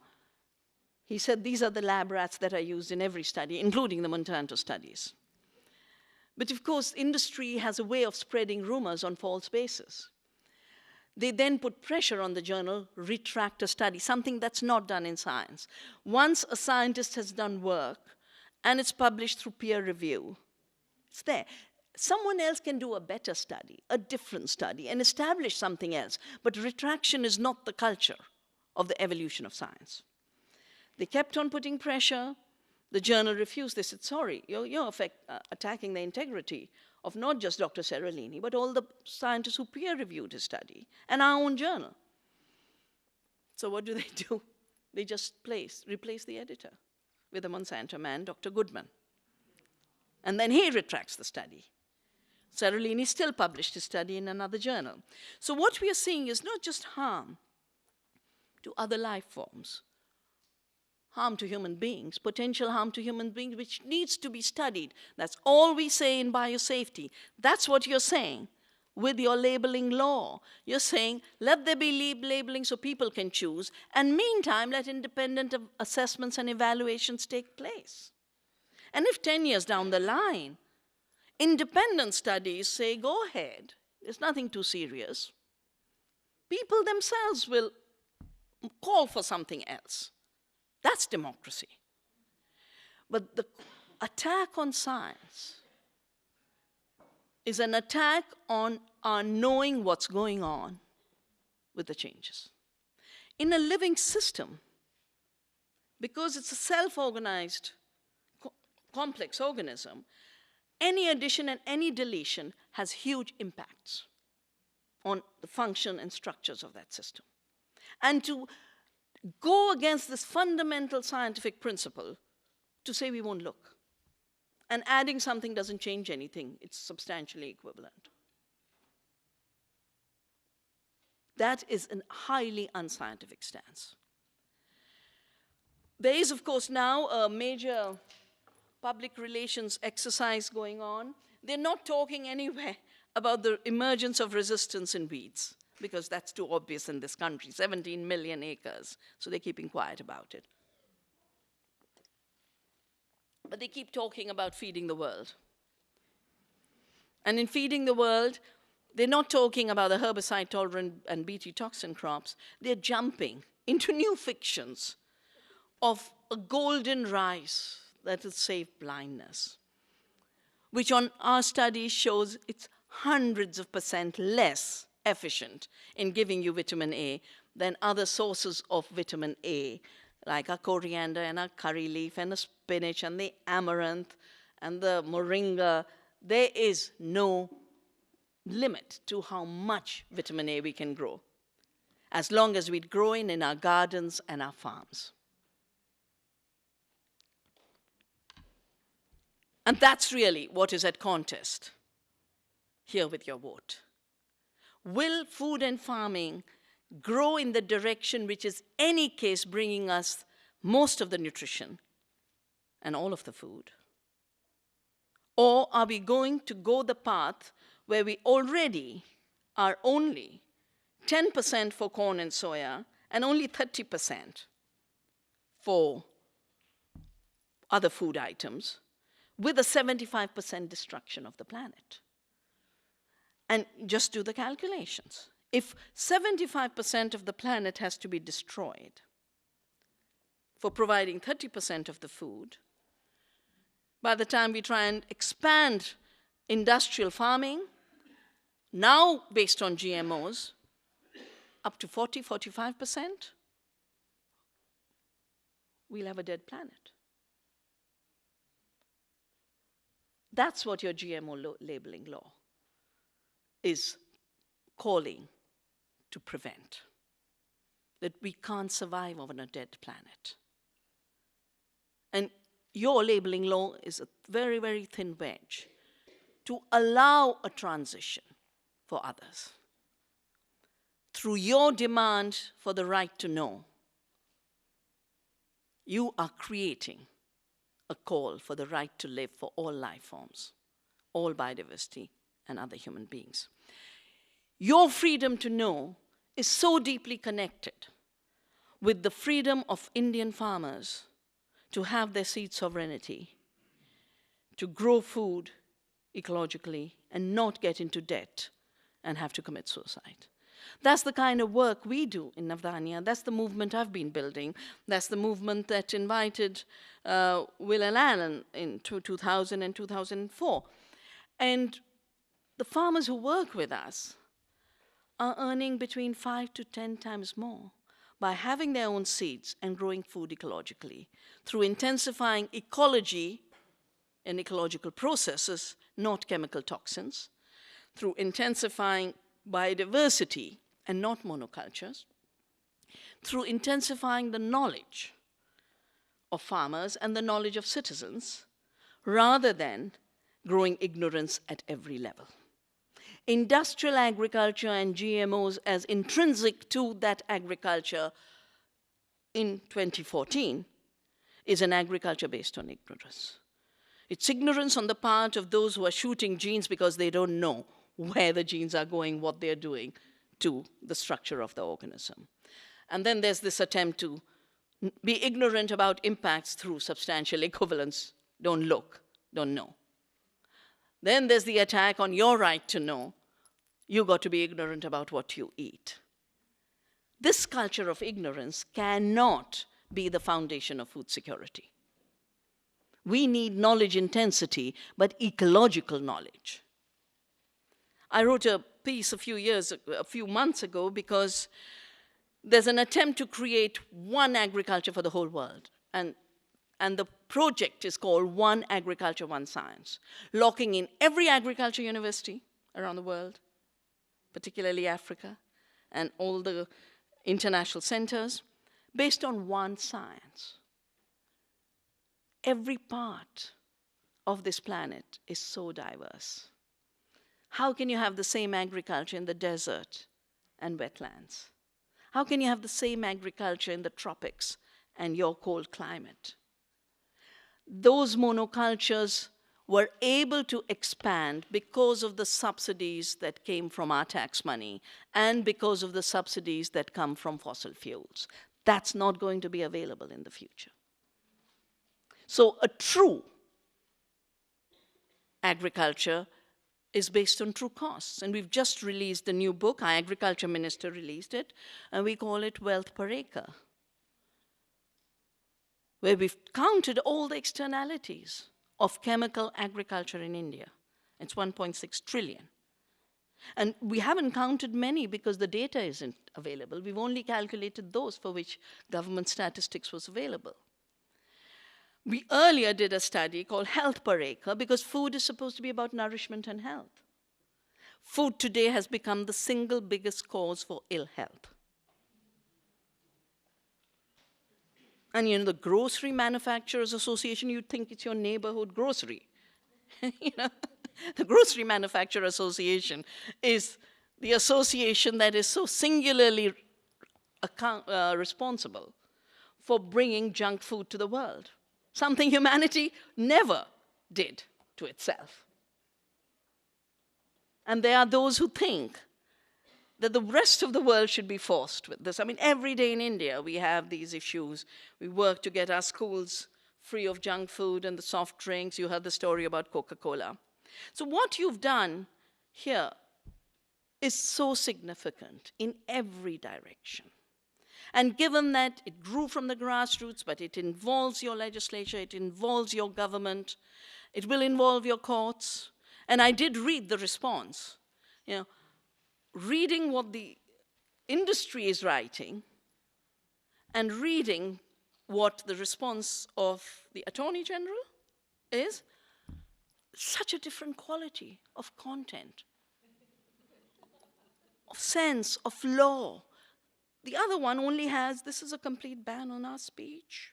He said, these are the lab rats that are used in every study, including the Monsanto studies. But of course, industry has a way of spreading rumors on false basis. They then put pressure on the journal, retract a study, something that's not done in science. Once a scientist has done work and it's published through peer review, it's there. Someone else can do a better study, a different study, and establish something else. But retraction is not the culture of the evolution of science. They kept on putting pressure. The journal refused. They said, sorry, you're attacking the integrity of not just Dr. Seralini, but all the scientists who peer-reviewed his study, and our own journal. So what do? They just replace the editor with a Monsanto man, Dr. Goodman. And then he retracts the study. Seralini still published his study in another journal. So what we are seeing is not just harm to other life forms, harm to human beings, potential harm to human beings, which needs to be studied. That's all we say in biosafety. That's what you're saying with your labeling law. You're saying, let there be labeling so people can choose, and meantime, let independent assessments and evaluations take place. And if 10 years down the line, independent studies say, go ahead, there's nothing too serious, people themselves will call for something else. That's democracy. But the attack on science is an attack on our knowing what's going on with the changes. In a living system, because it's a self-organized, complex organism, any addition and any deletion has huge impacts on the function and structures of that system. And to go against this fundamental scientific principle, to say we won't look, and adding something doesn't change anything, it's substantially equivalent. That is a highly unscientific stance. There is, of course, now a major public relations exercise going on. They're not talking anywhere about the emergence of resistance in weeds, because that's too obvious in this country, 17 million acres, so they're keeping quiet about it. But they keep talking about feeding the world. And in feeding the world, they're not talking about the herbicide-tolerant and Bt toxin crops. They're jumping into new fictions of a golden rice that will save blindness, which on our study shows it's hundreds of % less efficient in giving you vitamin A than other sources of vitamin A, like a coriander and a curry leaf and a spinach and the amaranth and the moringa. There is no limit to how much vitamin A we can grow, as long as we grow in our gardens and our farms. And that's really what is at contest here with your vote. Will food and farming grow in the direction which is, any case, bringing us most of the nutrition and all of the food? Or are we going to go the path where we already are only 10% for corn and soya and only 30% for other food items, with a 75% destruction of the planet? And just do the calculations. If 75% of the planet has to be destroyed for providing 30% of the food, by the time we try and expand industrial farming, now based on GMOs, up to 40, 45%, we'll have a dead planet. That's what your GMO labeling law is calling to prevent, that we can't survive on a dead planet. And your labeling law is a very, very thin wedge to allow a transition for others. Through your demand for the right to know, you are creating a call for the right to live for all life forms, all biodiversity, and other human beings. Your freedom to know is so deeply connected with the freedom of Indian farmers to have their seed sovereignty, to grow food ecologically and not get into debt and have to commit suicide. That's the kind of work we do in Navdanya. That's the movement I've been building. That's the movement that invited Will and Allen in 2000 and 2004. And the farmers who work with us are earning between 5 to 10 times more by having their own seeds and growing food ecologically, through intensifying ecology and ecological processes, not chemical toxins, through intensifying biodiversity and not monocultures, through intensifying the knowledge of farmers and the knowledge of citizens, rather than growing ignorance at every level. Industrial agriculture and GMOs as intrinsic to that agriculture in 2014 is an agriculture based on ignorance. It's ignorance on the part of those who are shooting genes because they don't know where the genes are going, what they're doing to the structure of the organism. And then there's this attempt to be ignorant about impacts through substantial equivalence. Don't look, don't know. Then there's the attack on your right to know. You got to be ignorant about what you eat. This culture of ignorance cannot be the foundation of food security. We need knowledge intensity, but ecological knowledge. I wrote a piece a few months ago, because there's an attempt to create one agriculture for the whole world. And the project is called One Agriculture, One Science, locking in every agriculture university around the world, particularly Africa, and all the international centers, based on one science. Every part of this planet is so diverse. How can you have the same agriculture in the desert and wetlands? How can you have the same agriculture in the tropics and your cold climate? Those monocultures were able to expand because of the subsidies that came from our tax money and because of the subsidies that come from fossil fuels. That's not going to be available in the future. So a true agriculture is based on true costs. And we've just released a new book, our agriculture minister released it, and we call it Wealth Per Acre, where we've counted all the externalities of chemical agriculture in India. It's 1.6 trillion. And we haven't counted many because the data isn't available. We've only calculated those for which government statistics was available. We earlier did a study called Health Per Acre, because food is supposed to be about nourishment and health. Food today has become the single biggest cause for ill health. And you know, the Grocery Manufacturers Association, you'd think it's your neighborhood grocery. You know, the Grocery Manufacturer Association is the association that is so singularly responsible for bringing junk food to the world, something humanity never did to itself. And there are those who think that the rest of the world should be forced with this. I mean, every day in India we have these issues. We work to get our schools free of junk food and the soft drinks. You heard the story about Coca-Cola. So what you've done here is so significant in every direction. And given that it grew from the grassroots, but it involves your legislature, it involves your government, it will involve your courts. And I did read the response. You know, reading what the industry is writing and reading what the response of the Attorney General is, such a different quality of content, of sense, of law. The other one only has, this is a complete ban on our speech.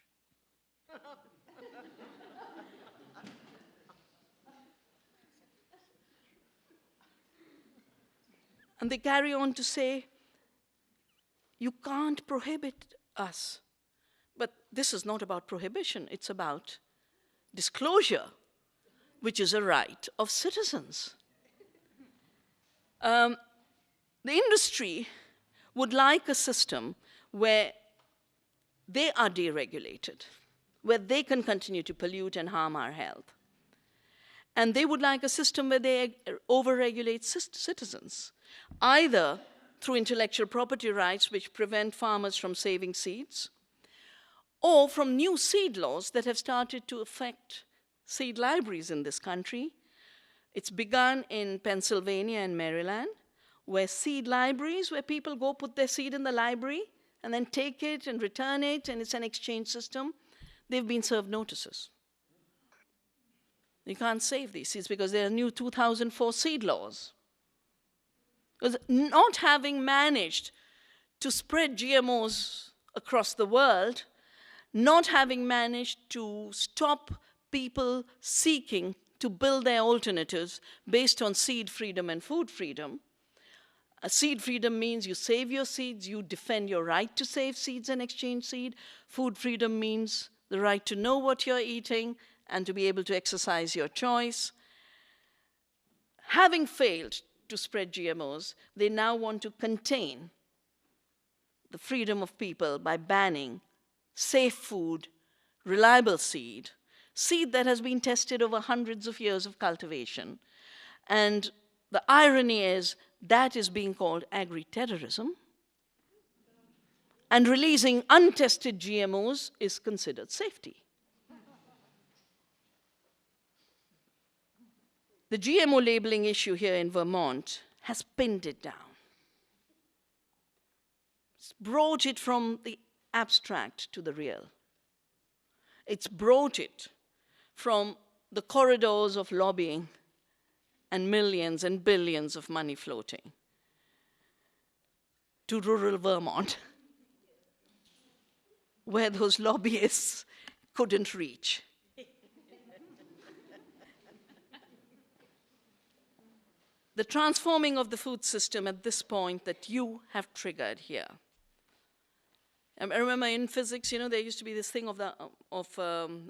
And they carry on to say, you can't prohibit us. But this is not about prohibition, it's about disclosure, which is a right of citizens. The industry would like a system where they are deregulated, where they can continue to pollute and harm our health. And they would like a system where they overregulate citizens, either through intellectual property rights which prevent farmers from saving seeds, or from new seed laws that have started to affect seed libraries in this country. It's begun in Pennsylvania and Maryland, where seed libraries, where people go put their seed in the library and then take it and return it, and it's an exchange system, they've been served notices. You can't save these seeds because there are new 2004 seed laws. Because not having managed to spread GMOs across the world, not having managed to stop people seeking to build their alternatives based on seed freedom and food freedom. Seed freedom means you save your seeds, you defend your right to save seeds and exchange seed. Food freedom means the right to know what you're eating and to be able to exercise your choice. Having failed to spread GMOs, they now want to contain the freedom of people by banning safe food, reliable seed, seed that has been tested over hundreds of years of cultivation. And the irony is that is being called agri-terrorism, and releasing untested GMOs is considered safety. The GMO labeling issue here in Vermont has pinned it down. It's brought it from the abstract to the real. It's brought it from the corridors of lobbying and millions and billions of money floating to rural Vermont, where those lobbyists couldn't reach. The transforming of the food system at this point that you have triggered here. I remember in physics, you know, there used to be this thing of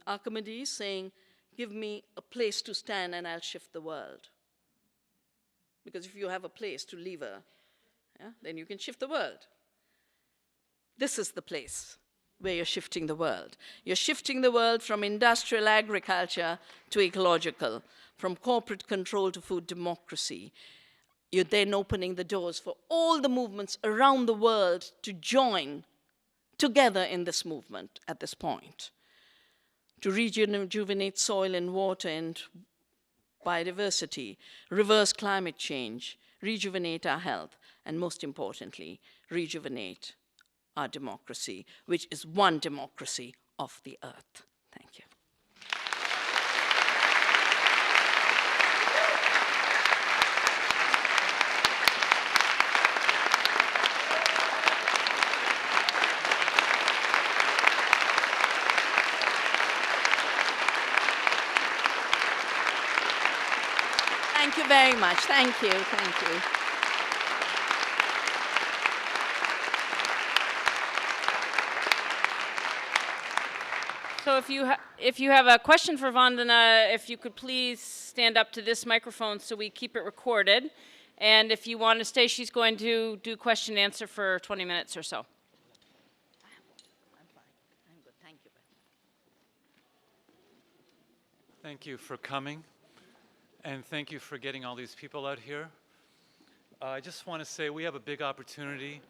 Archimedes saying, give me a place to stand and I'll shift the world. Because if you have a place to lever, yeah, then you can shift the world. This is the place where you're shifting the world. You're shifting the world from industrial agriculture to ecological, from corporate control to food democracy. You're then opening the doors for all the movements around the world to join together in this movement at this point, to rejuvenate soil and water and biodiversity, reverse climate change, rejuvenate our health, and most importantly, rejuvenate our democracy, which is one democracy of the earth. Thank you. Thank you very much. Thank you. Thank you. So if you have a question for Vandana, if you could please stand up to this microphone so we keep it recorded. And if you want to stay, she's going to do question and answer for 20 minutes or so. I'm fine. I'm good. Thank you. Thank you for coming, and thank you for getting all these people out here. I just want to say we have a big opportunity.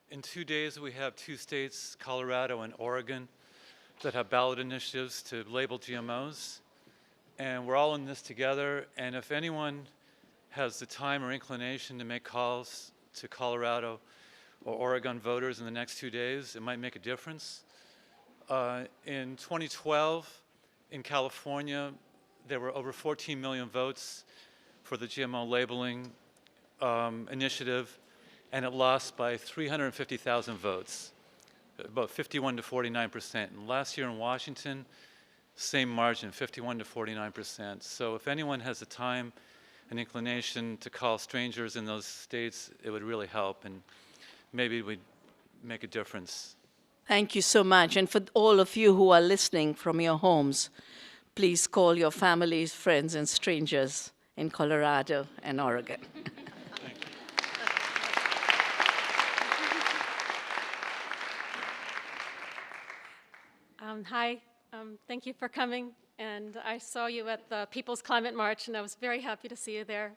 In 2 days, we have 2 states, Colorado and Oregon, that have ballot initiatives to label GMOs. And we're all in this together. And if anyone has the time or inclination to make calls to Colorado or Oregon voters in the next 2 days, it might make a difference. In 2012, in California, there were over 14 million votes for the GMO labeling initiative, and it lost by 350,000 votes, about 51 to 49%. And last year in Washington, same margin, 51 to 49%. So if anyone has the time and inclination to call strangers in those states, it would really help, and maybe we'd make a difference. Thank you so much. And for all of you who are listening from your homes, please call your families, friends, and strangers in Colorado and Oregon. Hi, thank you for coming. And I saw you at the People's Climate March, and I was very happy to see you there.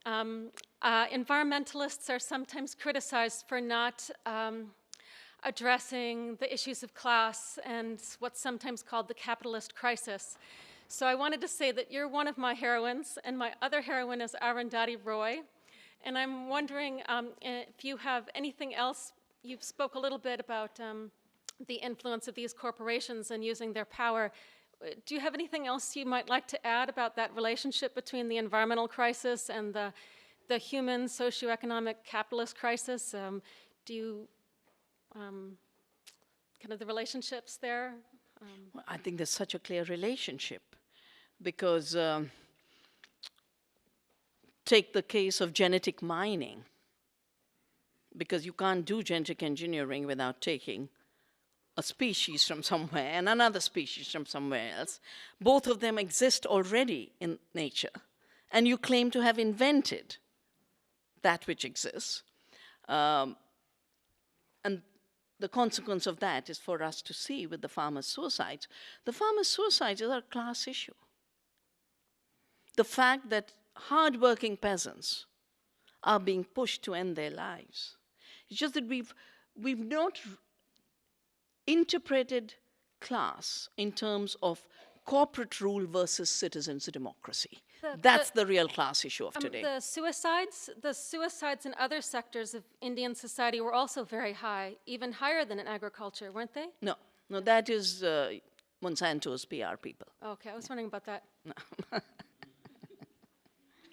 Environmentalists are sometimes criticized for not addressing the issues of class and what's sometimes called the capitalist crisis. So I wanted to say that you're one of my heroines, and my other heroine is Arundhati Roy. And I'm wondering if you have anything else. You spoke a little bit about the influence of these corporations and using their power. Do you have anything else you might like to add about that relationship between the environmental crisis and the human socioeconomic capitalist crisis? Do you, kind of the relationships there? Well, I think there's such a clear relationship because take the case of genetic mining, because you can't do genetic engineering without taking a species from somewhere and another species from somewhere else. Both of them exist already in nature, and you claim to have invented that which exists. And the consequence of that is for us to see with the farmers' suicides. The farmers' suicides is a class issue. The fact that hardworking peasants are being pushed to end their lives. It's just that we've not interpreted class in terms of corporate rule versus citizens' democracy. The- That's the real class issue of today. The suicides in other sectors of Indian society were also very high, even higher than in agriculture, weren't they? No, no, that is Monsanto's PR people. Okay, I was wondering about that.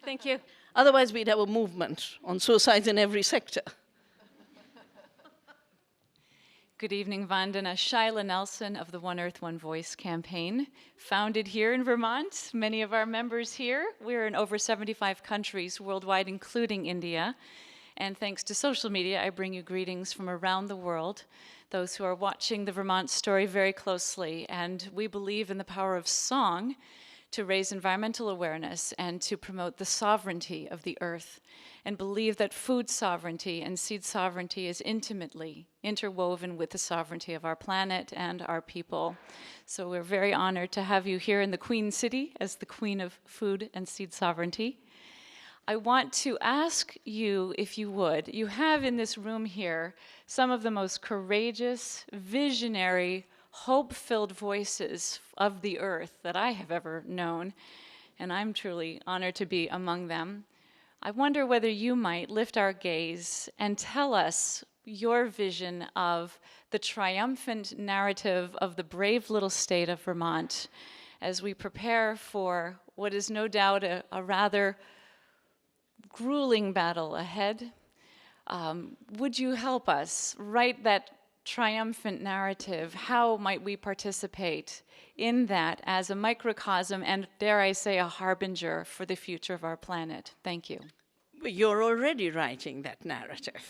Thank you. Otherwise, we'd have a movement on suicides in every sector. Good evening, Vandana. Shyla Nelson of the One Earth, One Voice campaign, founded here in Vermont. Many of our members here. We're in over 75 countries worldwide, including India. And thanks to social media, I bring you greetings from around the world, those who are watching the Vermont story very closely. And we believe in the power of song to raise environmental awareness and to promote the sovereignty of the earth, and believe that food sovereignty and seed sovereignty is intimately interwoven with the sovereignty of our planet and our people. So we're very honored to have you here in the Queen City as the Queen of Food and Seed Sovereignty. I want to ask you, if you would, you have in this room here some of the most courageous, visionary, hope-filled voices of the earth that I have ever known, and I'm truly honored to be among them. I wonder whether you might lift our gaze and tell us your vision of the triumphant narrative of the brave little state of Vermont as we prepare for what is no doubt a rather grueling battle ahead. Would you help us write that triumphant narrative? How might we participate in that as a microcosm and, dare I say, a harbinger for the future of our planet? Thank you. Well, you're already writing that narrative.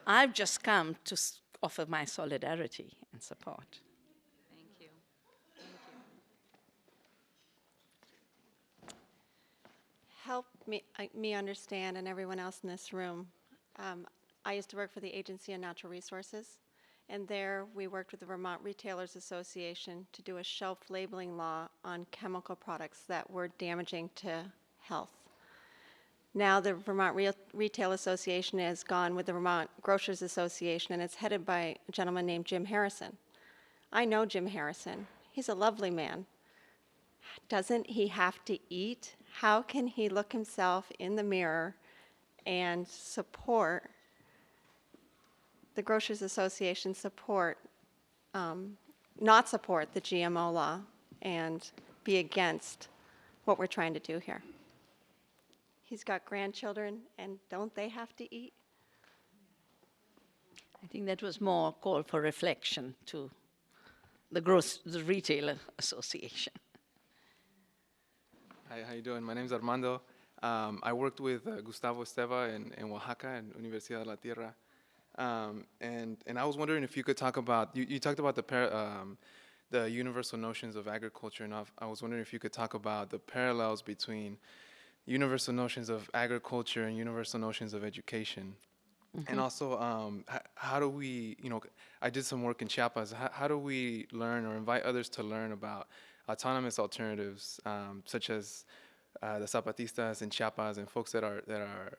I've just come to offer my solidarity and support. Thank you. Help me understand, and everyone else in this room. I used to work for the Agency on Natural Resources, and there we worked with the Vermont Retailers Association to do a shelf labeling law on chemical products that were damaging to health. Now the Vermont Retail Association has gone with the Vermont Grocers Association, and it's headed by a gentleman named Jim Harrison. I know Jim Harrison. He's a lovely man. Doesn't he have to eat? How can he look himself in the mirror and support the Grocers Association, not support the GMO law and be against what we're trying to do here? He's got grandchildren, and don't they have to eat? I think that was more a call for reflection to the Retailer Association. Hi, how you doing? My name is Armando. I worked with Gustavo Esteva in Oaxaca, in Universidad de la Tierra. And I was wondering if you could talk about, you talked about the universal notions of agriculture, and I was wondering if you could talk about the parallels between universal notions of agriculture and universal notions of education. Mm-hmm. And also, how do we, I did some work in Chiapas, how do we learn or invite others to learn about autonomous alternatives, such as the Zapatistas in Chiapas and folks that are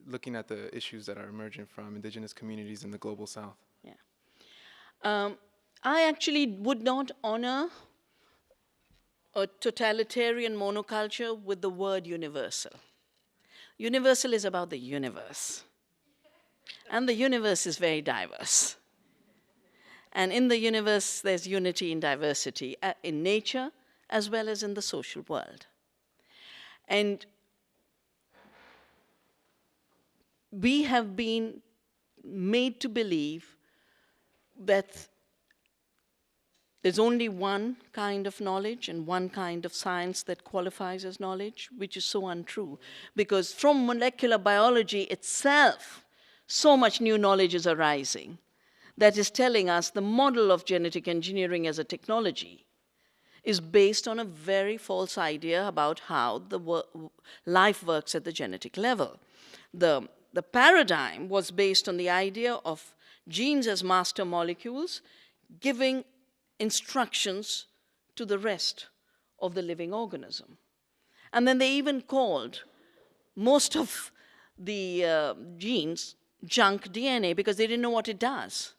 looking at the issues that are emerging from indigenous communities in the global South? Yeah. I actually would not honor a totalitarian monoculture with the word universal. Universal is about the universe. And the universe is very diverse. And in the universe, there's unity in diversity, in nature as well as in the social world. And we have been made to believe that there's only one kind of knowledge and one kind of science that qualifies as knowledge, which is so untrue. Because from molecular biology itself, so much new knowledge is arising that is telling us the model of genetic engineering as a technology is based on a very false idea about how life works at the genetic level. The paradigm was based on the idea of genes as master molecules giving instructions to the rest of the living organism. And then they even called most of the genes junk DNA because they didn't know what it does.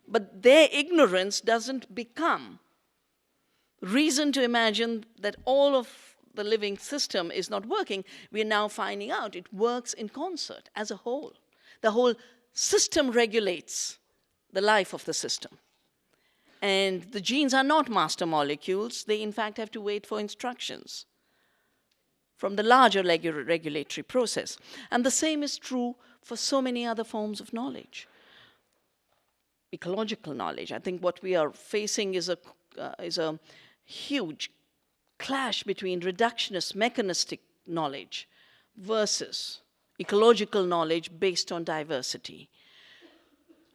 But their ignorance doesn't become reason to imagine that all of the living system is not working. We are now finding out it works in concert as a whole. The whole system regulates the life of the system. And the genes are not master molecules. They, in fact, have to wait for instructions from the larger regulatory process. And the same is true for so many other forms of knowledge. Ecological knowledge. I think what we are facing is a huge clash between reductionist mechanistic knowledge versus ecological knowledge based on diversity.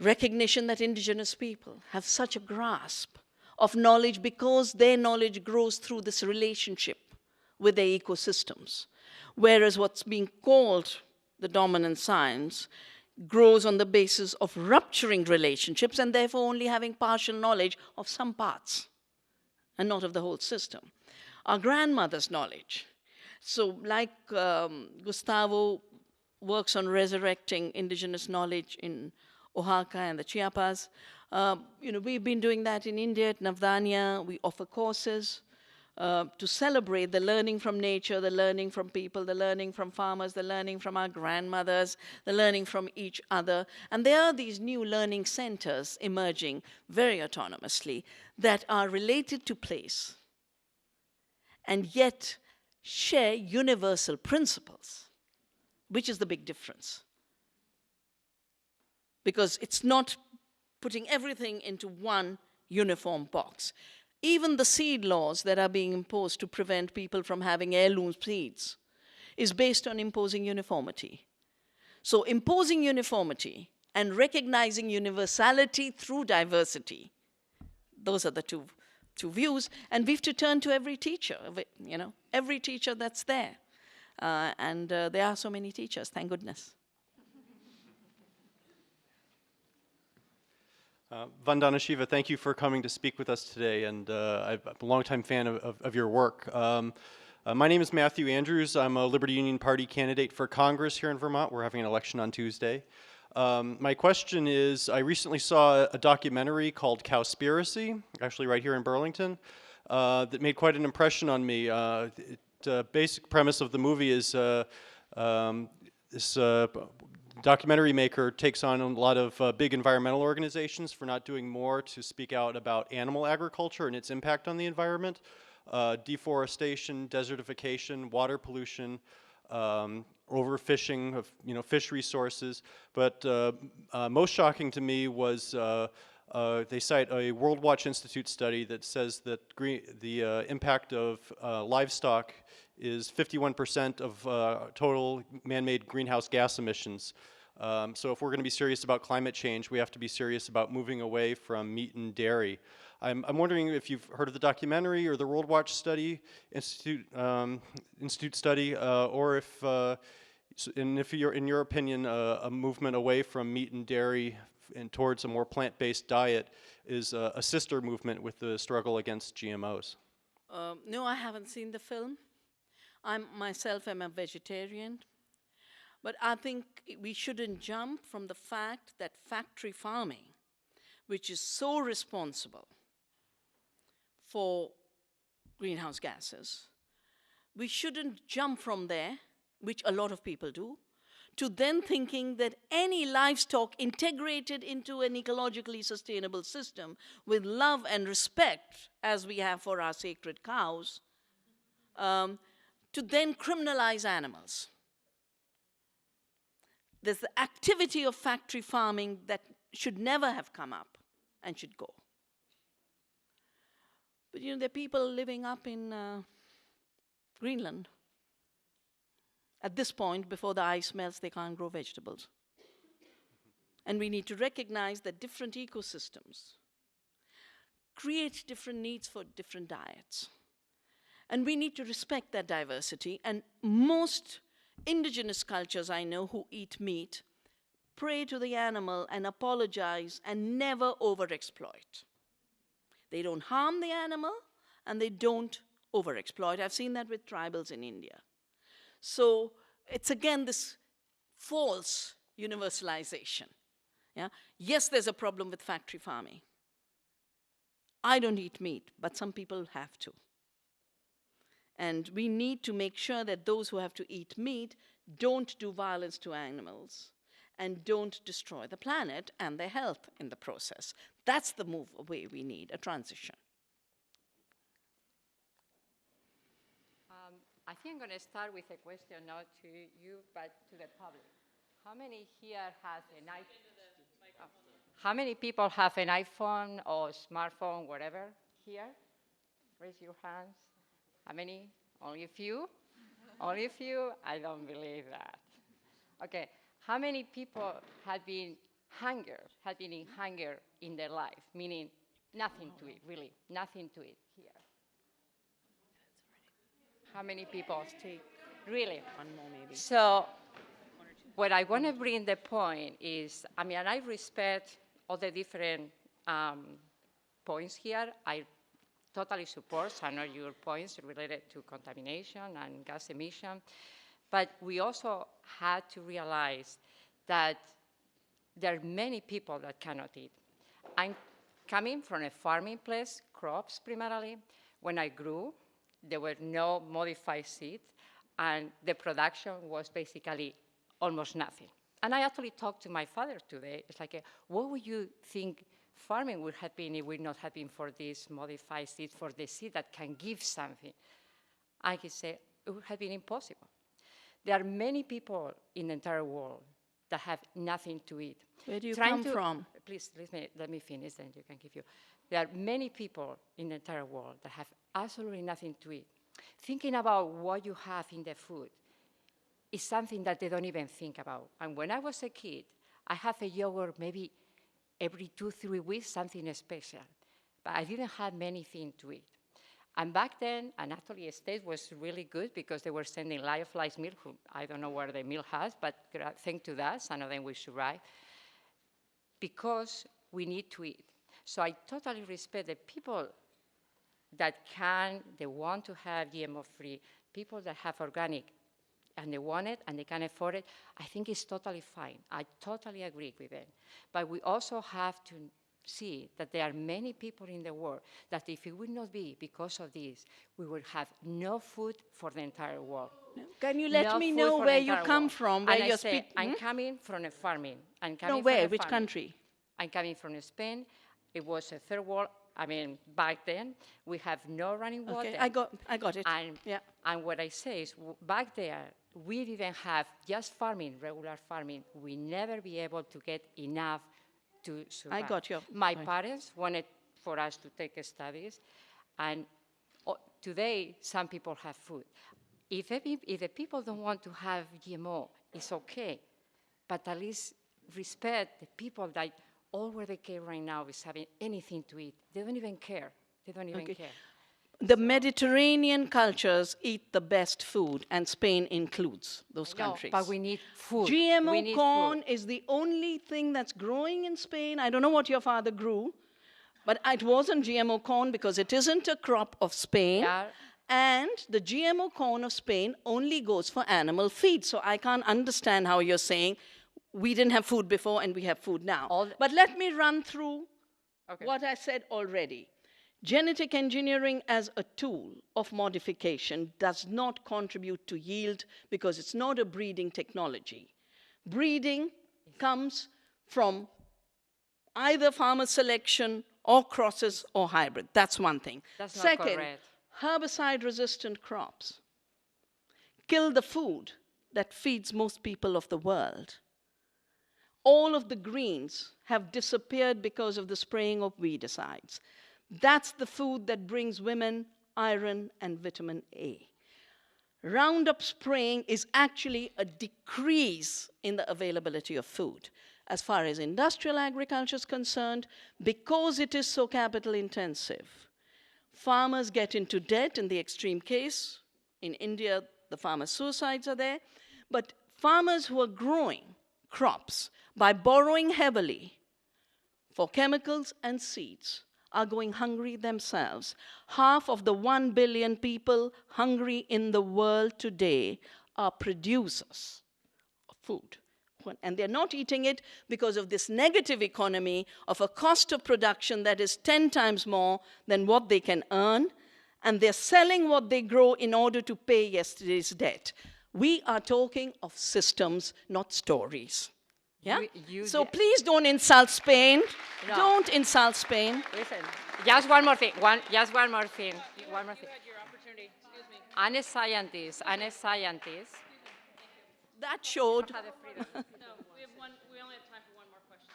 Recognition that indigenous people have such a grasp of knowledge because their knowledge grows through this relationship with their ecosystems, whereas what's being called the dominant science grows on the basis of rupturing relationships and therefore only having partial knowledge of some parts and not of the whole system. Our grandmother's knowledge. So like Gustavo works on resurrecting indigenous knowledge in Oaxaca and the Chiapas. We've been doing that in India, at Navdanya. We offer courses to celebrate the learning from nature, the learning from people, the learning from farmers, the learning from our grandmothers, the learning from each other. And there are these new learning centers emerging very autonomously that are related to place and yet share universal principles, which is the big difference. Because it's not putting everything into one uniform box. Even the seed laws that are being imposed to prevent people from having heirloom seeds is based on imposing uniformity. So imposing uniformity and recognizing universality through diversity, those are the two views, and we have to turn to every teacher, every teacher that's there. And there are so many teachers, thank goodness. Vandana Shiva, thank you for coming to speak with us today, and I'm a longtime fan of your work. My name is Matthew Andrews. I'm a Liberty Union Party candidate for Congress here in Vermont. We're having an election on Tuesday. My question is, I recently saw a documentary called Cowspiracy, actually right here in Burlington, that made quite an impression on me. The basic premise of the movie is this documentary maker takes on a lot of big environmental organizations for not doing more to speak out about animal agriculture and its impact on the environment, deforestation, desertification, water pollution, overfishing of fish resources. But most shocking to me was they cite a World Watch Institute study that says that the impact of livestock is 51% of total man-made greenhouse gas emissions. So if we're going to be serious about climate change, we have to be serious about moving away from meat and dairy. I'm wondering if you've heard of the documentary or the World Watch Institute study, or if in your opinion, a movement away from meat and dairy and towards a more plant-based diet is a sister movement with the struggle against GMOs. No, I haven't seen the film. I myself am a vegetarian. But I think we shouldn't jump from the fact that factory farming, which is so responsible for greenhouse gases, we shouldn't jump from there, which a lot of people do, to then thinking that any livestock integrated into an ecologically sustainable system with love and respect, as we have for our sacred cows, to then criminalize animals. There's the activity of factory farming that should never have come up and should go. But there are people living up in Greenland. At this point, before the ice melts, they can't grow vegetables. And we need to recognize that different ecosystems create different needs for different diets. And we need to respect that diversity. And most indigenous cultures I know who eat meat pray to the animal and apologize and never overexploit. They don't harm the animal and they don't overexploit. I've seen that with tribals in India. So it's again this false universalization. Yeah? Yes, there's a problem with factory farming. I don't eat meat, but some people have to. And we need to make sure that those who have to eat meat don't do violence to animals and don't destroy the planet and their health in the process. That's the move away we need, a transition. I think I'm going to start with a question not to you, but to the public. How many here has an iPhone? How many people have an iPhone or smartphone, whatever, here? Raise your hands. How many? Only a few? Only a few? I don't believe that. Okay. How many people have been in hunger in their life, meaning nothing to eat, really, nothing to eat here? How many people? Really? One more maybe. So what I want to bring the point is, I mean, I respect all the different points here. I totally support some of your points related to contamination and gas emission. But we also had to realize that there are many people that cannot eat. I'm coming from a farming place, crops primarily. When I grew, there were no modified seeds, and the production was basically almost nothing. And I actually talked to my father today. It's like, what would you think farming would have been if it would not have been for these modified seeds, for the seed that can give something? And he said, it would have been impossible. There are many people in the entire world that have nothing to eat. Where do you come from? Please, let me finish, then you can give you. There are many people in the entire world that have absolutely nothing to eat. Thinking about what you have in the food is something that they don't even think about. And when I was a kid, I have a yogurt maybe every 2-3 weeks, something special. But I didn't have many things to eat. And back then, and actually the state was really good because they were sending lyophilized milk. I don't know where the milk has, but thanks to that, some of them will survive. Because we need to eat. So I totally respect the people that they want to have GMO-free, people that have organic, and they want it, and they can afford it. I think it's totally fine. I totally agree with them. But we also have to see that there are many people in the world that if it would not be because of this, we would have no food for the entire world. Can you let me know where you come from, where you're speaking? I'm coming from a farming. Which country? I'm coming from Spain. It was a third world. I mean, back then, we have no running water. Okay, I got it. And what I say is, back there, we didn't have just farming, regular farming. We never be able to get enough to survive. I got you. My parents wanted for us to take studies, and today, some people have food. If the people don't want to have GMO, it's okay, but at least respect the people that all where they care right now is having anything to eat. They don't even care. They don't even care. The Mediterranean cultures eat the best food, and Spain includes those countries. But we need food. GMO corn is the only thing that's growing in Spain. I don't know what your father grew, but it wasn't GMO corn because it isn't a crop of Spain. Yeah. And the GMO corn of Spain only goes for animal feed. So I can't understand how you're saying we didn't have food before and we have food now. But let me run through what I said already. Genetic engineering as a tool of modification does not contribute to yield because it's not a breeding technology. Breeding comes from either farmer selection or crosses or hybrid. That's one thing. That's not Second, correct. herbicide-resistant crops kill the food that feeds most people of the world. All of the greens have disappeared because of the spraying of weedicides. That's the food that brings women iron and vitamin A. Roundup spraying is actually a decrease in the availability of food. As far as industrial agriculture is concerned, because it is so capital intensive, farmers get into debt in the extreme case. In India, the farmer suicides are there. But farmers who are growing crops by borrowing heavily for chemicals and seeds are going hungry themselves. Half of the 1 billion people hungry in the world today are producers of food And they're not eating it because of this negative economy of a cost of production that is 10 times more than what they can earn, and they're selling what they grow in order to pay yesterday's debt. We are talking of systems, not stories. Yeah? So please don't insult Spain. No. Don't insult Spain. Listen, just one more thing. One more thing. One more thing. I'm a scientist. That showed. No, we only have time for one more question.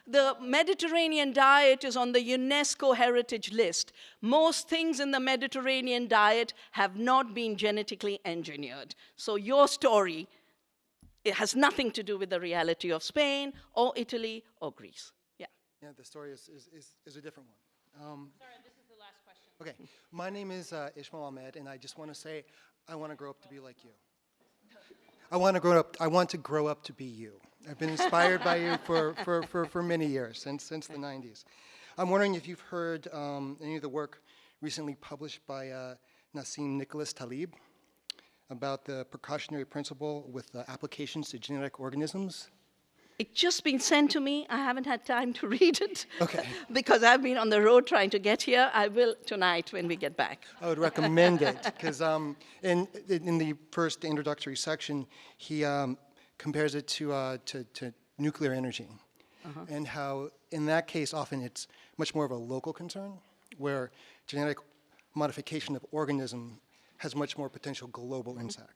The Mediterranean diet is on the UNESCO heritage list. Most things in the Mediterranean diet have not been genetically engineered. So your story, it has nothing to do with the reality of Spain or Italy or Greece. Yeah. Yeah, the story is a different one. Sorry, this is the last question. Okay, my name is Ishmael Ahmed, and I just want to say I want to grow up to be like you. I want to grow up to be you. I've been inspired by you for many years, since the 90s. I'm wondering if you've heard any of the work recently published by Nassim Nicholas Taleb about the precautionary principle with applications to genetic organisms. It's just been sent to me. I haven't had time to read it. Okay. Because I've been on the road trying to get here. I will tonight when we get back. I would recommend it, because in the first introductory section, he compares it to nuclear energy, and how in that case often it's much more of a local concern, where genetic modification of organism has much more potential global impact,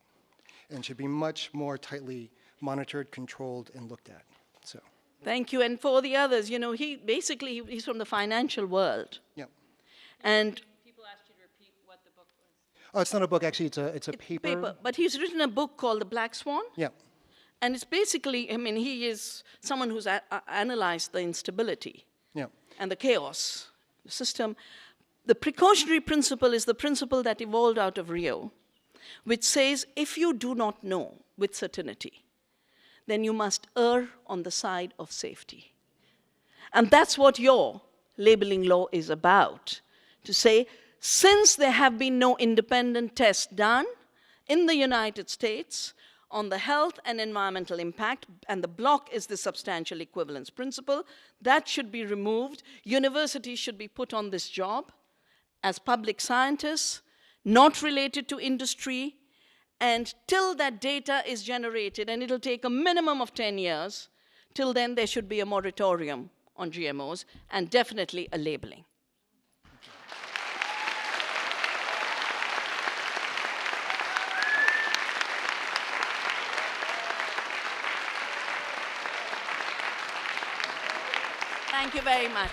and should be much more tightly monitored, controlled, and looked at. So. Thank you. And for the others, you know, he's from the financial world. Yeah. And People asked you to repeat what the book was. Oh, it's not a book. Actually, it's a paper. But he's written a book called The Black Swan. Yeah. And it's basically, I mean, he is someone who's analyzed the instability Yeah. and the chaos system. The precautionary principle is the principle that evolved out of Rio, which says if you do not know with certainty, then you must err on the side of safety. And that's what your labeling law is about, to say, since there have been no independent tests done in the United States on the health and environmental impact, and the block is the substantial equivalence principle, that should be removed. Universities should be put on this job as public scientists, not related to industry, and till that data is generated, and it'll take a minimum of 10 years, till then there should be a moratorium on GMOs and definitely a labeling. Thank you very much.